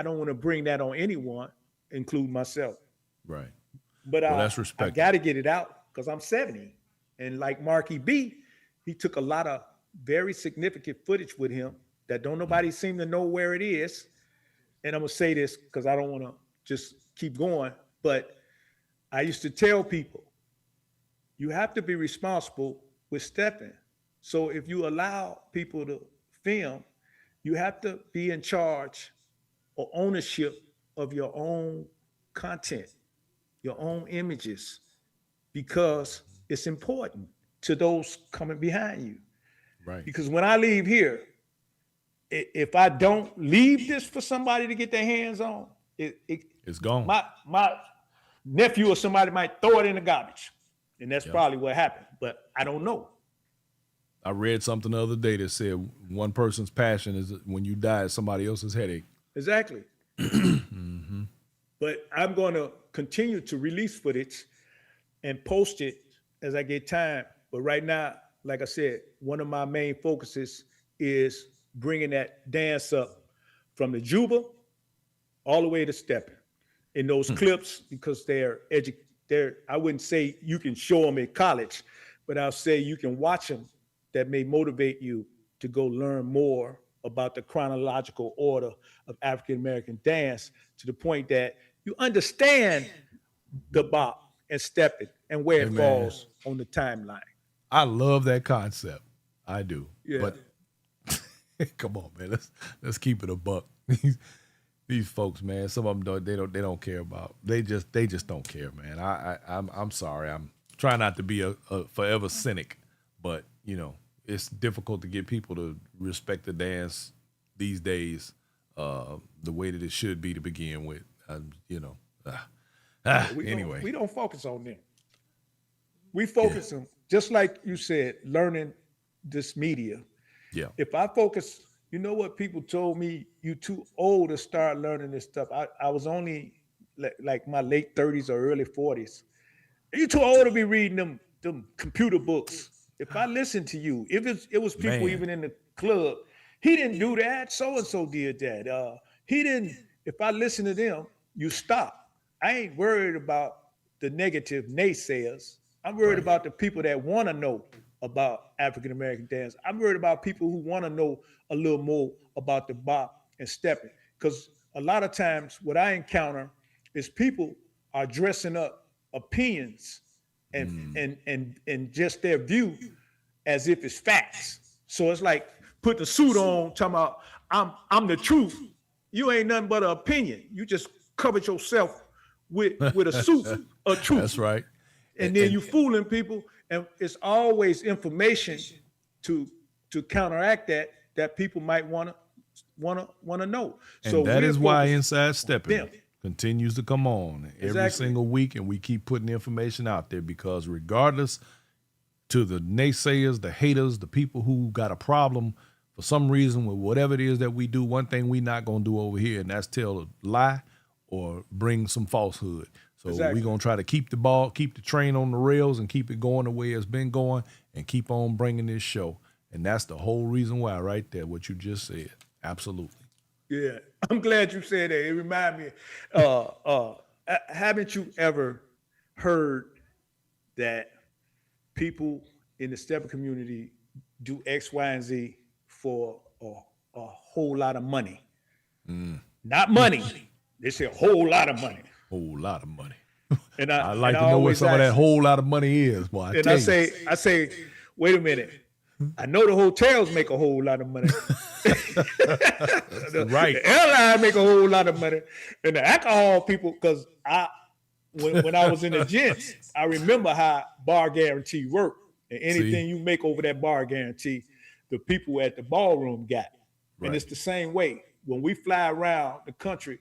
don't want to bring that on anyone, include myself. Right. But that's respectful. I got to get it out because I'm 70. And like Marky B, he took a lot of very significant footage with him that don't nobody seem to know where it is. And I'm going to say this because I don't want to just keep going. But I used to tell people, you have to be responsible with stepping. So if you allow people to film, you have to be in charge or ownership of your own content, your own images, because it's important to those coming behind you. Right. Because when I leave here, if I don't leave this for somebody to get their hands on, it's gone. My nephew or somebody might throw it in the garbage. And that's probably what happened. But I don't know. I read something the other day that said one person's passion is when you die, it's somebody else's headache. Exactly. But I'm going to continue to release footage and post it as I get time. But right now, like I said, one of my main focuses is bringing that dance up from the Juba all the way to stepping in those clips because they're I wouldn't say you can show them at college, but I'll say you can watch them. That may motivate you to go learn more about the chronological order of African-American dance to the point that you understand the bop and stepping and where it falls on the timeline. I love that concept. I do. Yeah. But come on, man. Let's keep it a buck. These folks, man, some of them they don't care about. They just don't care, man. I'm sorry. I'm trying not to be a forever cynic, but you know, it's difficult to get people to respect the dance these days the way that it should be to begin with. Anyway. We don't focus on them. We focus on, just like you said, learning this media. Yeah. If I focus, you know what people told me, you too old to start learning this stuff. I was only like my late 30s or early 40s. You too old to be reading them computer books. If I listen to you, if it was people even in the club, he didn't do that, so-and-so did that. He didn't, if I listen to them, you stop. I ain't worried about the negative naysayers. I'm worried about the people that want to know about African-American dance. I'm worried about people who want to know a little more about the bop and stepping. Because a lot of times what I encounter is people are dressing up opinions and just their view as if it's facts. So it's like put the suit on, talking about I'm the truth. You ain't nothing but an opinion. You just covered yourself with a suit of truth. That's right. And then you fooling people, and it's always information to counteract that people might want to wanna know. And So that we're is why focused Inside Stepping them. continues to come on every Exactly. single week, and we keep putting information out there because regardless to the naysayers, the haters, the people who got a problem for some reason with whatever it is that we do, one thing we not going to do over here, and that's tell a lie or bring some falsehood. So Exactly. we're going to try to keep the train on the rails and keep it going the way it's been going and keep on bringing this show. And that's the whole reason why right there, what you just said. Absolutely. Yeah, I'm glad you said that. It reminded me. Haven't you ever heard that people in the stepper community do X, Y, and Z for a whole lot of money? Not money. They say a whole lot of money. Whole lot of money. And I'd like and to know what always some of that ask- whole lot of money is, boy. And I say, wait a minute. I know the hotels make a whole lot of money. Right. The airline make a whole lot of money. And the alcohol people, because when I was in the gents, I remember how bar guarantee worked. And anything you make over that bar guarantee, the people at the ballroom got. Right. And it's the same way. When we fly around the country,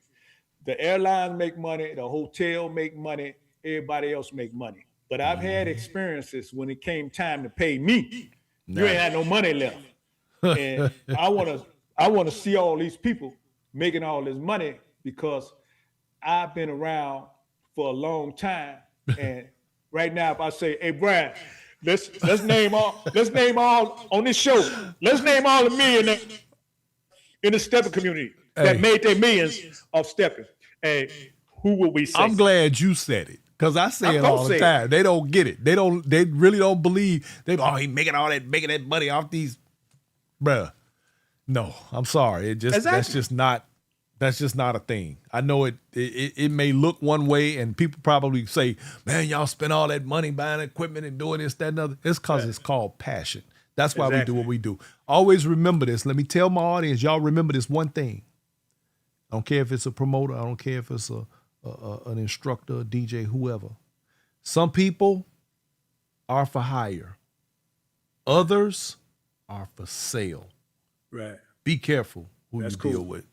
the airlines make money, the hotel make money, everybody else make money. But I've had experiences when it came time to pay me. You ain't had no money left. And I wanna see all these people making all this money because I've been around for a long time. And right now, if I say, hey Brian, let's name all on this show, let's name all the millionaires in the stepping community that made their millions off stepping. And who will we say? I'm glad you said it. Cause I say I'm it gonna all the say time. They don't get it. They really don't believe he making that money off these, bruh. No, I'm sorry. That's just not a thing. I know it may look one way and people probably say, man, y'all spend all that money buying equipment and doing this, that, and other. It's cause it's called passion. That's why we do what we do. Always remember this. Let me tell my audience, y'all remember this one thing. I don't care if it's a promoter. I don't care if it's an instructor, a DJ, whoever. Some people are for hire. Others are for sale. Right. Be careful who That's you cool. deal with.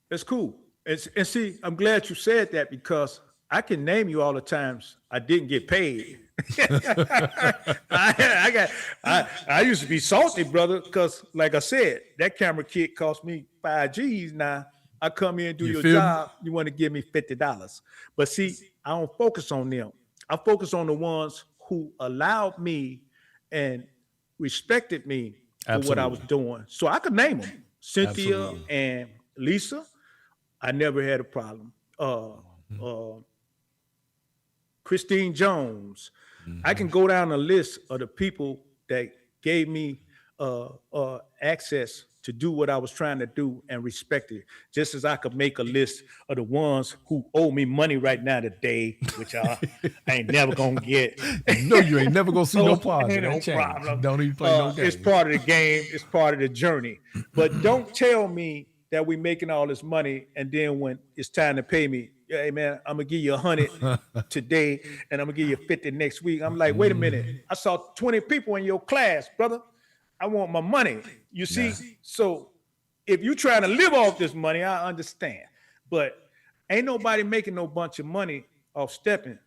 That's cool. And see, I'm glad you said that because I can name you all the times I didn't get paid. I used to be salty, brother, because like I said, that camera kit cost me 5 G's. Now I come in and do You your feel me? job, you want to give me $50. But see, I don't focus on them. I focus on the ones who allowed me and respected me for what I was doing. So I could name them. Cynthia Absolutely. and Lisa, I never had a problem. Christine Jones. I can go down a list of the people that gave me access to do what I was trying to do and respect it. Just as I could make a list of the ones who owe me money right now today, which I ain't never gonna get. No, you ain't never gonna see no pause. Ain't no That change. problem. Don't even play no game. It's part of the game. It's part of the journey. But don't tell me that we making all this money and then when it's time to pay me, hey man, I'm gonna give you 100 today and I'm gonna give you 50 next week. I'm like, wait a minute. I saw 20 people in your class, brother. I want my money. You see? Yeah. So if you're trying to live off this money, I understand. But ain't nobody making no bunch of money off stepping.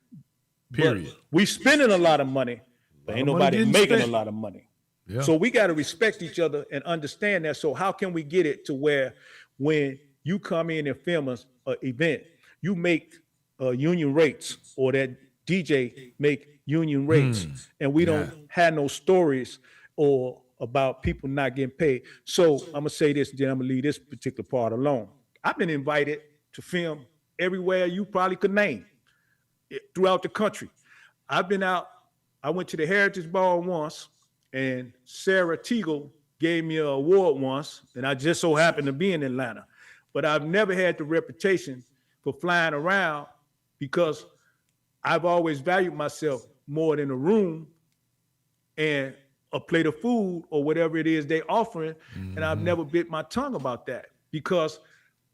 Period. But we spending a lot of money, but ain't of money nobody getting making spent. a lot of money. Yeah. So we got to respect each other and understand that. So how can we get it to where when you come in and film an event, you make union rates or that DJ make union rates and we don't have no stories or about people not getting paid. So I'm gonna say this, then I'm gonna leave this particular part alone. I've been invited to film everywhere you probably could name throughout the country. I've been out, I went to the Heritage Ball once and Sarah Teagle gave me an award once and I just so happened to be in Atlanta. But I've never had the reputation for flying around because I've always valued myself more than a room and a plate of food or whatever it is they offering. And I've never bit my tongue about that because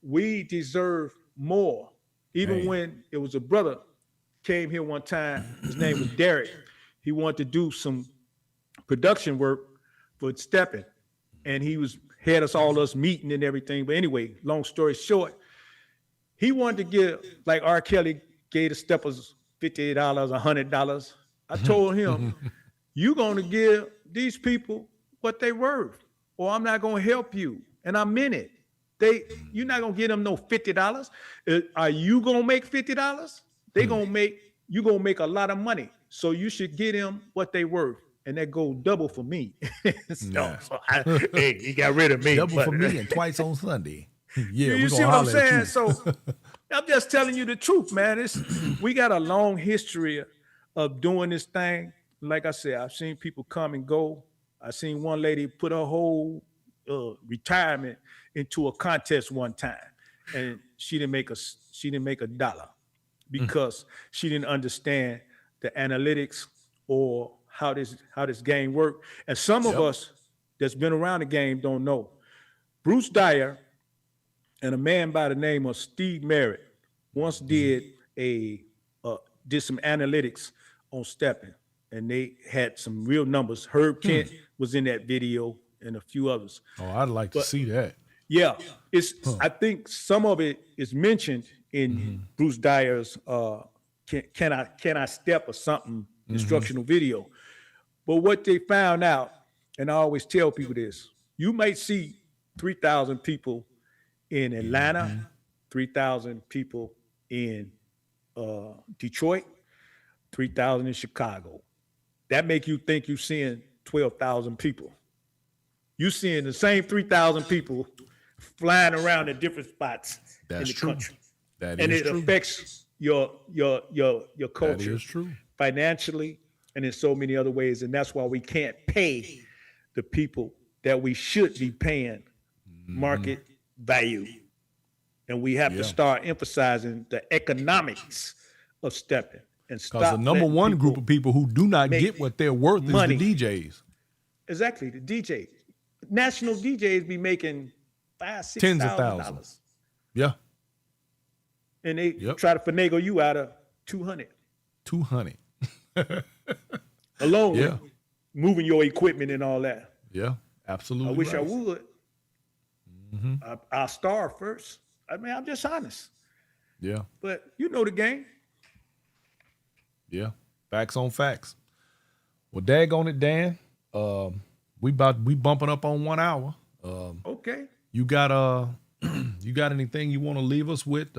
we deserve more. Even when it was a brother came here one time, his name was Derek. He wanted to do some production work for stepping. and he had us meeting and everything. But anyway, long story short, he wanted to give, like R. Kelly gave the steppers $58, $100. I told him, you gonna give these people what they worth, or I'm not gonna help you. And I meant it. You're not gonna give them no $50. Are you gonna make $50? You gonna make a lot of money. So you should give them what they worth. And that go double for me. Hey, he got rid of me. Double for me and twice on Sunday. Yeah, you see what I'm saying? So I'm just telling you the truth, man. We got a long history of doing this thing. Like I said, I've seen people come and go. I seen one lady put her whole retirement into a contest one time, and she didn't make a dollar because she didn't understand the analytics or how this game works. And some of us that's been around the game don't know. Bruce Dyer and a man by the name of Steve Merritt once did some analytics on stepping, and they had some real numbers. Herb Kent was in that video and a few others. Oh, I'd like to see that. Yeah, I think some of it is mentioned in Bruce Dyer's "Can I Step" or something instructional video. But what they found out, and I always tell people this: you might see 3,000 people in Atlanta, 3,000 people in Detroit, 3,000 in Chicago. That make you think you're seeing 12,000 people. You're seeing the same 3,000 people flying around in different spots in the country. That and is it true. affects your culture That is true. financially and in so many other ways. And that's why we can't pay the people that we should be paying market value. And we have to start emphasizing the economics of stepping and stop. Because the number one group of people who do not get what they're worth money. is the DJs. Exactly, the DJs. National DJs be making $5,000, $6,000. Tens of thousands. Yeah. And they try to finagle you out of 200. 200. Alone with moving your equipment and all that. Yeah, absolutely. I wish right. I would. I'll starve first. I mean, I'm just honest. Yeah. But you know the game. Yeah. Facts on facts. Well, daggone it, Dan. We bumping up on 1 hour. Okay. You got anything you want to leave us with?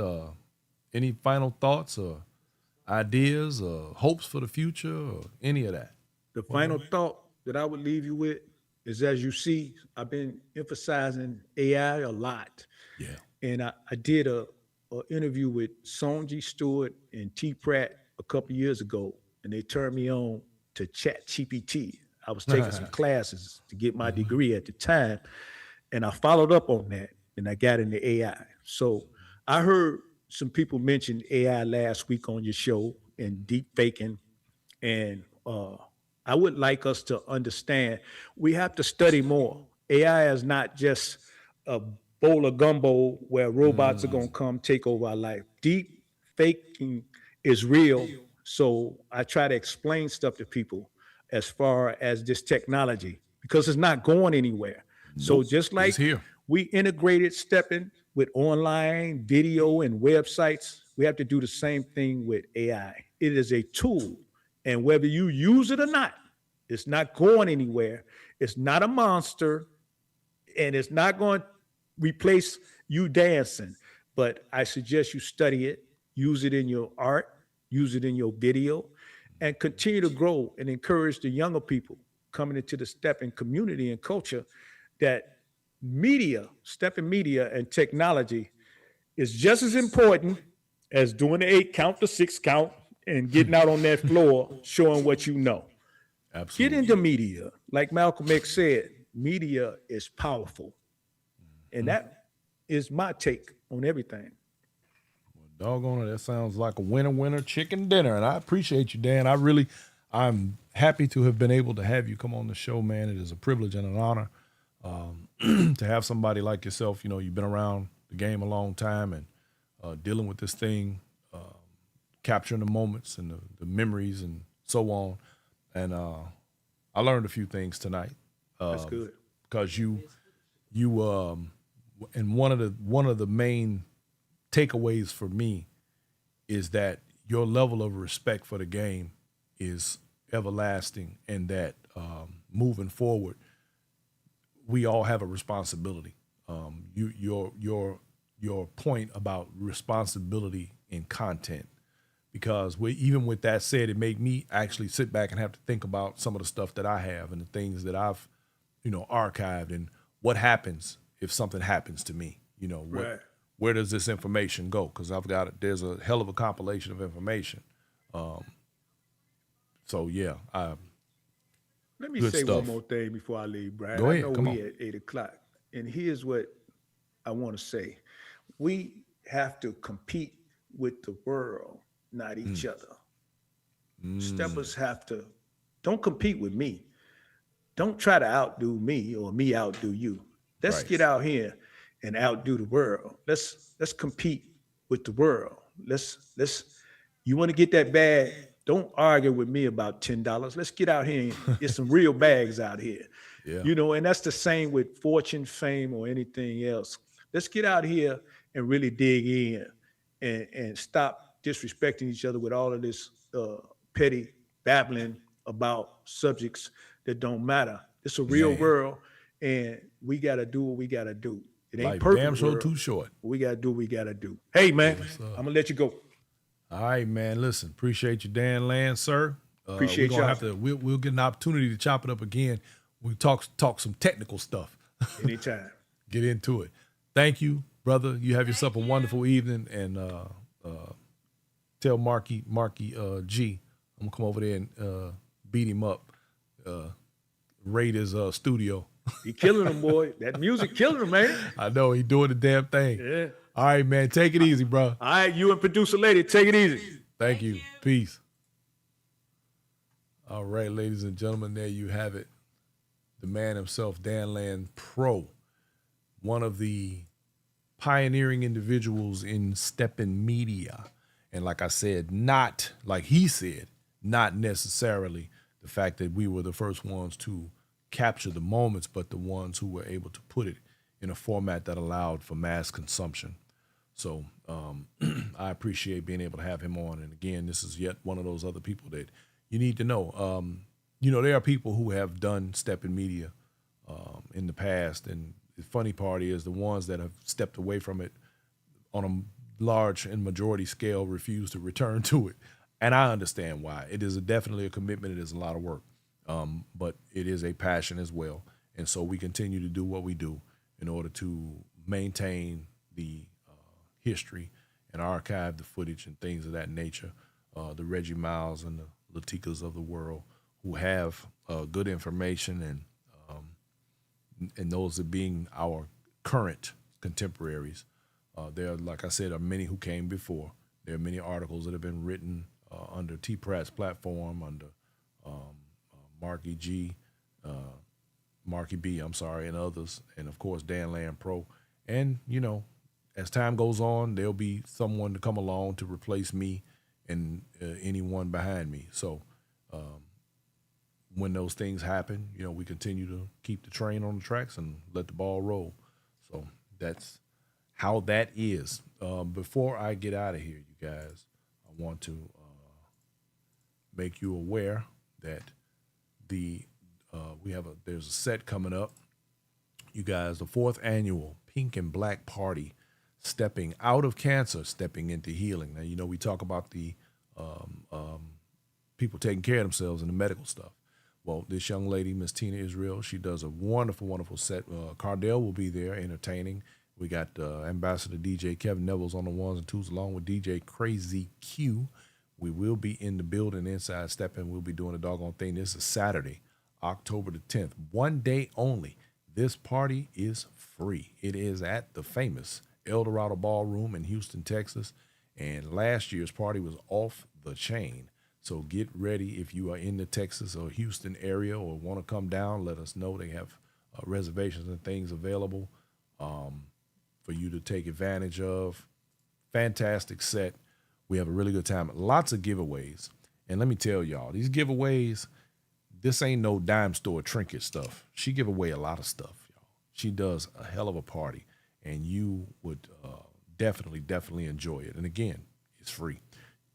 Any final thoughts or ideas or hopes for the future or any of that? The final thought that I would leave you with is, as you see, I've been emphasizing AI a lot. Yeah. And I did a interview with Sonji Stewart and T. Pratt a couple years ago, and they turned me on to ChatGPT. I was taking some classes to get my degree at the time, and I followed up on that, and I got into AI. So I heard some people mention AI last week on your show and deep faking, and I would like us to understand we have to study more. AI is not just a bowl of gumbo where robots are going to come take over our life. Deep faking is real. So I try to explain stuff to people as far as this technology, because it's not going anywhere. So just like we integrated stepping with online video and websites, we have to do the same thing with AI. It is a tool. And whether you use it or not, it's not going anywhere. It's not a monster, and it's not going to replace you dancing. But I suggest you study it, use it in your art, use it in your video, and continue to grow and encourage the younger people coming into the stepping community and culture that media, stepping media and technology is just as important as doing the 8 count, the 6 count, and getting out on that floor showing what you know. Absolutely. Get into media. Like Malcolm X said, media is powerful. And that is my take on everything. Well, doggone it, that sounds like a winner chicken dinner. And I appreciate you, Dan. I'm happy to have been able to have you come on the show, man. It is a privilege and an honor to have somebody like yourself. You know, you've been around the game a long time and dealing with this thing, capturing the moments and the memories and so on. And I learned a few things tonight. That's good. because and one of the main takeaways for me is that your level of respect for the game is everlasting, and that moving forward, we all have a responsibility. Your point about responsibility in content, because even with that said, it made me actually sit back and have to think about some of the stuff that I have and the things that I've, archived, and what happens if something happens to me. Right. Where does this information go? Because there's a hell of a compilation of information. So yeah, Let me good say stuff. one more thing before I leave, Brian. Go ahead, I know come we on. at 8:00, and here's what I want to say: we have to compete with the world, not each other. Steppers have to. Don't compete with me. Don't try to outdo me or me outdo you. Let's Right. get out here and outdo the world. Let's compete with the world. Let's you want to get that bag, don't argue with me about $10. Let's get out here and get some real bags out here. Yeah. And that's the same with fortune, fame, or anything else. Let's get out here and really dig in and stop disrespecting each other with all of this petty babbling about subjects that don't matter. It's a real Man. world, and we got to do what we got to do. It ain't Life perfect. damn sure world, too short. but we got to do what we got to do. Hey, man, I'm going to let you go. All right, man. Listen, appreciate you, Dan Land, sir. Appreciate we're gonna y'all. have to. We'll get an opportunity to chop it up again. We talk some technical stuff. Anytime. Get into it. Thank you, brother. You have yourself a wonderful evening, and tell Marky G, I'm gonna come over there and beat him up. Raid his studio. He killing them, boy. That music killing them, man. I know he doing the damn thing. Yeah. All right, man. Take it easy, bro. All right, you and producer lady, take it easy. Thank you. Peace. All right, ladies and gentlemen, there you have it. The man himself, DanLanPro, one of the pioneering individuals in stepping media. And like I said, not, like he said, not necessarily the fact that we were the first ones to capture the moments, but the ones who were able to put it in a format that allowed for mass consumption. So I appreciate being able to have him on. And again, this is yet one of those other people that you need to know. There are people who have done step in media in the past. And the funny part is the ones that have stepped away from it on a large and majority scale refuse to return to it. And I understand why. It is definitely a commitment. It is a lot of work. But it is a passion as well. And so we continue to do what we do in order to maintain the history and archive the footage and things of that nature. The Reggie Miles and the Latikas of the world who have good information, and those are being our current contemporaries. There, like I said, are many who came before. There are many articles that have been written under T. Pratt's platform, under Marky G, Marky B, I'm sorry, and others, and of course DanLanPro. And as time goes on, there'll be someone to come along to replace me and anyone behind me. So when those things happen, we continue to keep the train on the tracks and let the ball roll. So that's how that is. Before I get out of here, you guys, I want to make you aware that there's a set coming up. You guys, the 4th annual Pink and Black Party, stepping out of cancer, stepping into healing. Now, we talk about the people taking care of themselves and the medical stuff. Well, this young lady, Miss Tina Israel, she does a wonderful, wonderful set. Cardell will be there entertaining. We got Ambassador DJ Kevin Neville's on the ones and twos, along with DJ Crazy Q. We will be in the building inside stepping. We'll be doing a doggone thing. This is Saturday, October the 10th. One day only. This party is free. It is at the famous El Dorado Ballroom in Houston, Texas. And last year's party was off the chain. So get ready if you are in the Texas or Houston area or want to come down. Let us know. They have reservations and things available for you to take advantage of. Fantastic set. We have a really good time. Lots of giveaways. And let me tell y'all, these giveaways, this ain't no dime store trinket stuff. She give away a lot of stuff. She does a hell of a party, and you would definitely enjoy it. And again, it's free.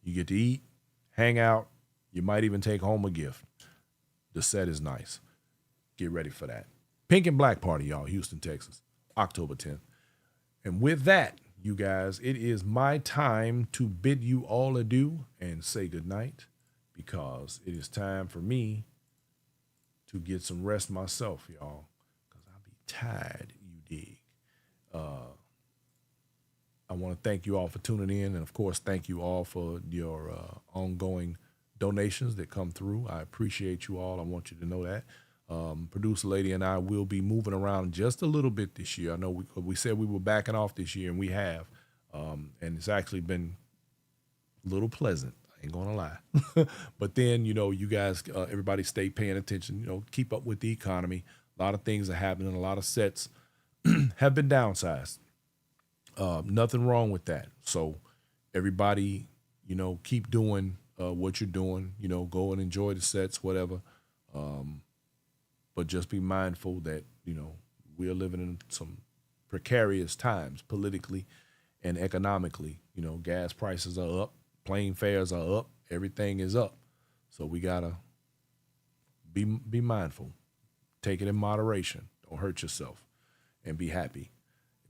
You get to eat, hang out. You might even take home a gift. The set is nice. Get ready for that. Pink and Black Party, y'all, Houston, Texas, October 10th. And with that, you guys, it is my time to bid you all adieu and say goodnight, because it is time for me to get some rest myself, y'all, because I'll be tired, you dig. I want to thank you all for tuning in, and of course, thank you all for your ongoing donations that come through. I appreciate you all. I want you to know that. Producer Lady and I will be moving around just a little bit this year. I know we said we were backing off this year, and we have. And it's actually been a little pleasant. I ain't gonna lie. But then, you guys, everybody stay paying attention, keep up with the economy. A lot of things are happening. A lot of sets have been downsized. Nothing wrong with that. So everybody, keep doing what you're doing, go and enjoy the sets, whatever. But just be mindful that, we are living in some precarious times politically and economically. Gas prices are up, plane fares are up, everything is up. So we gotta be mindful. Take it in moderation. Don't hurt yourself, and be happy.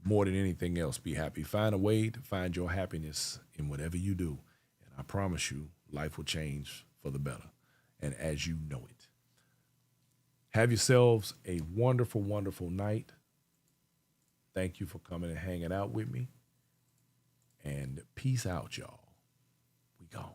More than anything else, be happy. Find a way to find your happiness in whatever you do. And I promise you, life will change for the better, and as you know it. Have yourselves a wonderful, wonderful night. Thank you for coming and hanging out with me. And peace out, y'all. We gone.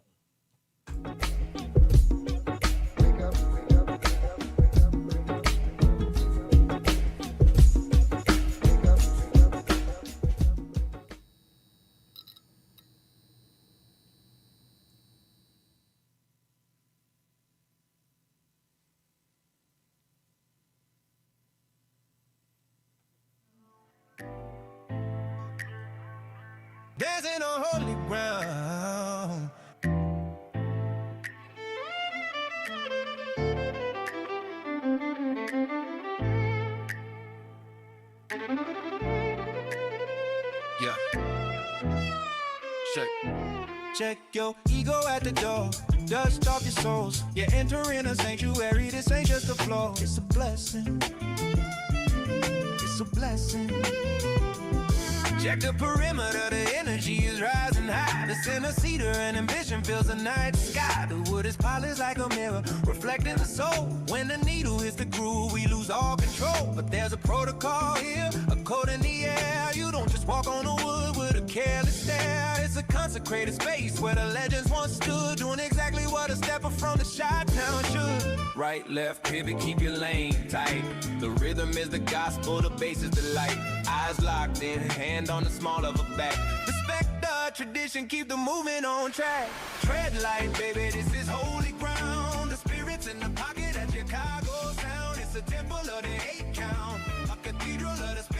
Dancing on holy ground. Yeah. Check your ego at the door. Dust off your souls. You're entering a sanctuary. This ain't just a floor. It's a blessing. It's a blessing. Check the perimeter, the energy is rising high. The center cedar and ambition fills the night sky. The wood is polished like a mirror, reflecting the soul. When the needle hits the groove, we lose all control. But there's a protocol here, a code in the air. You don't just walk on the wood with a careless stare. It's a consecrated space where the legends once stood, doing exactly what a stepper from the Chi-Town should. Right, left, pivot, keep your lane tight. The rhythm is the gospel, the bass is the light. Eyes locked in, hand on the small of a back. Respect the tradition, keep the movement on track. Tread light, baby, this is holy ground. The spirit's in the pocket at Chicago sound. It's a temple of the 8 count, a cathedral of the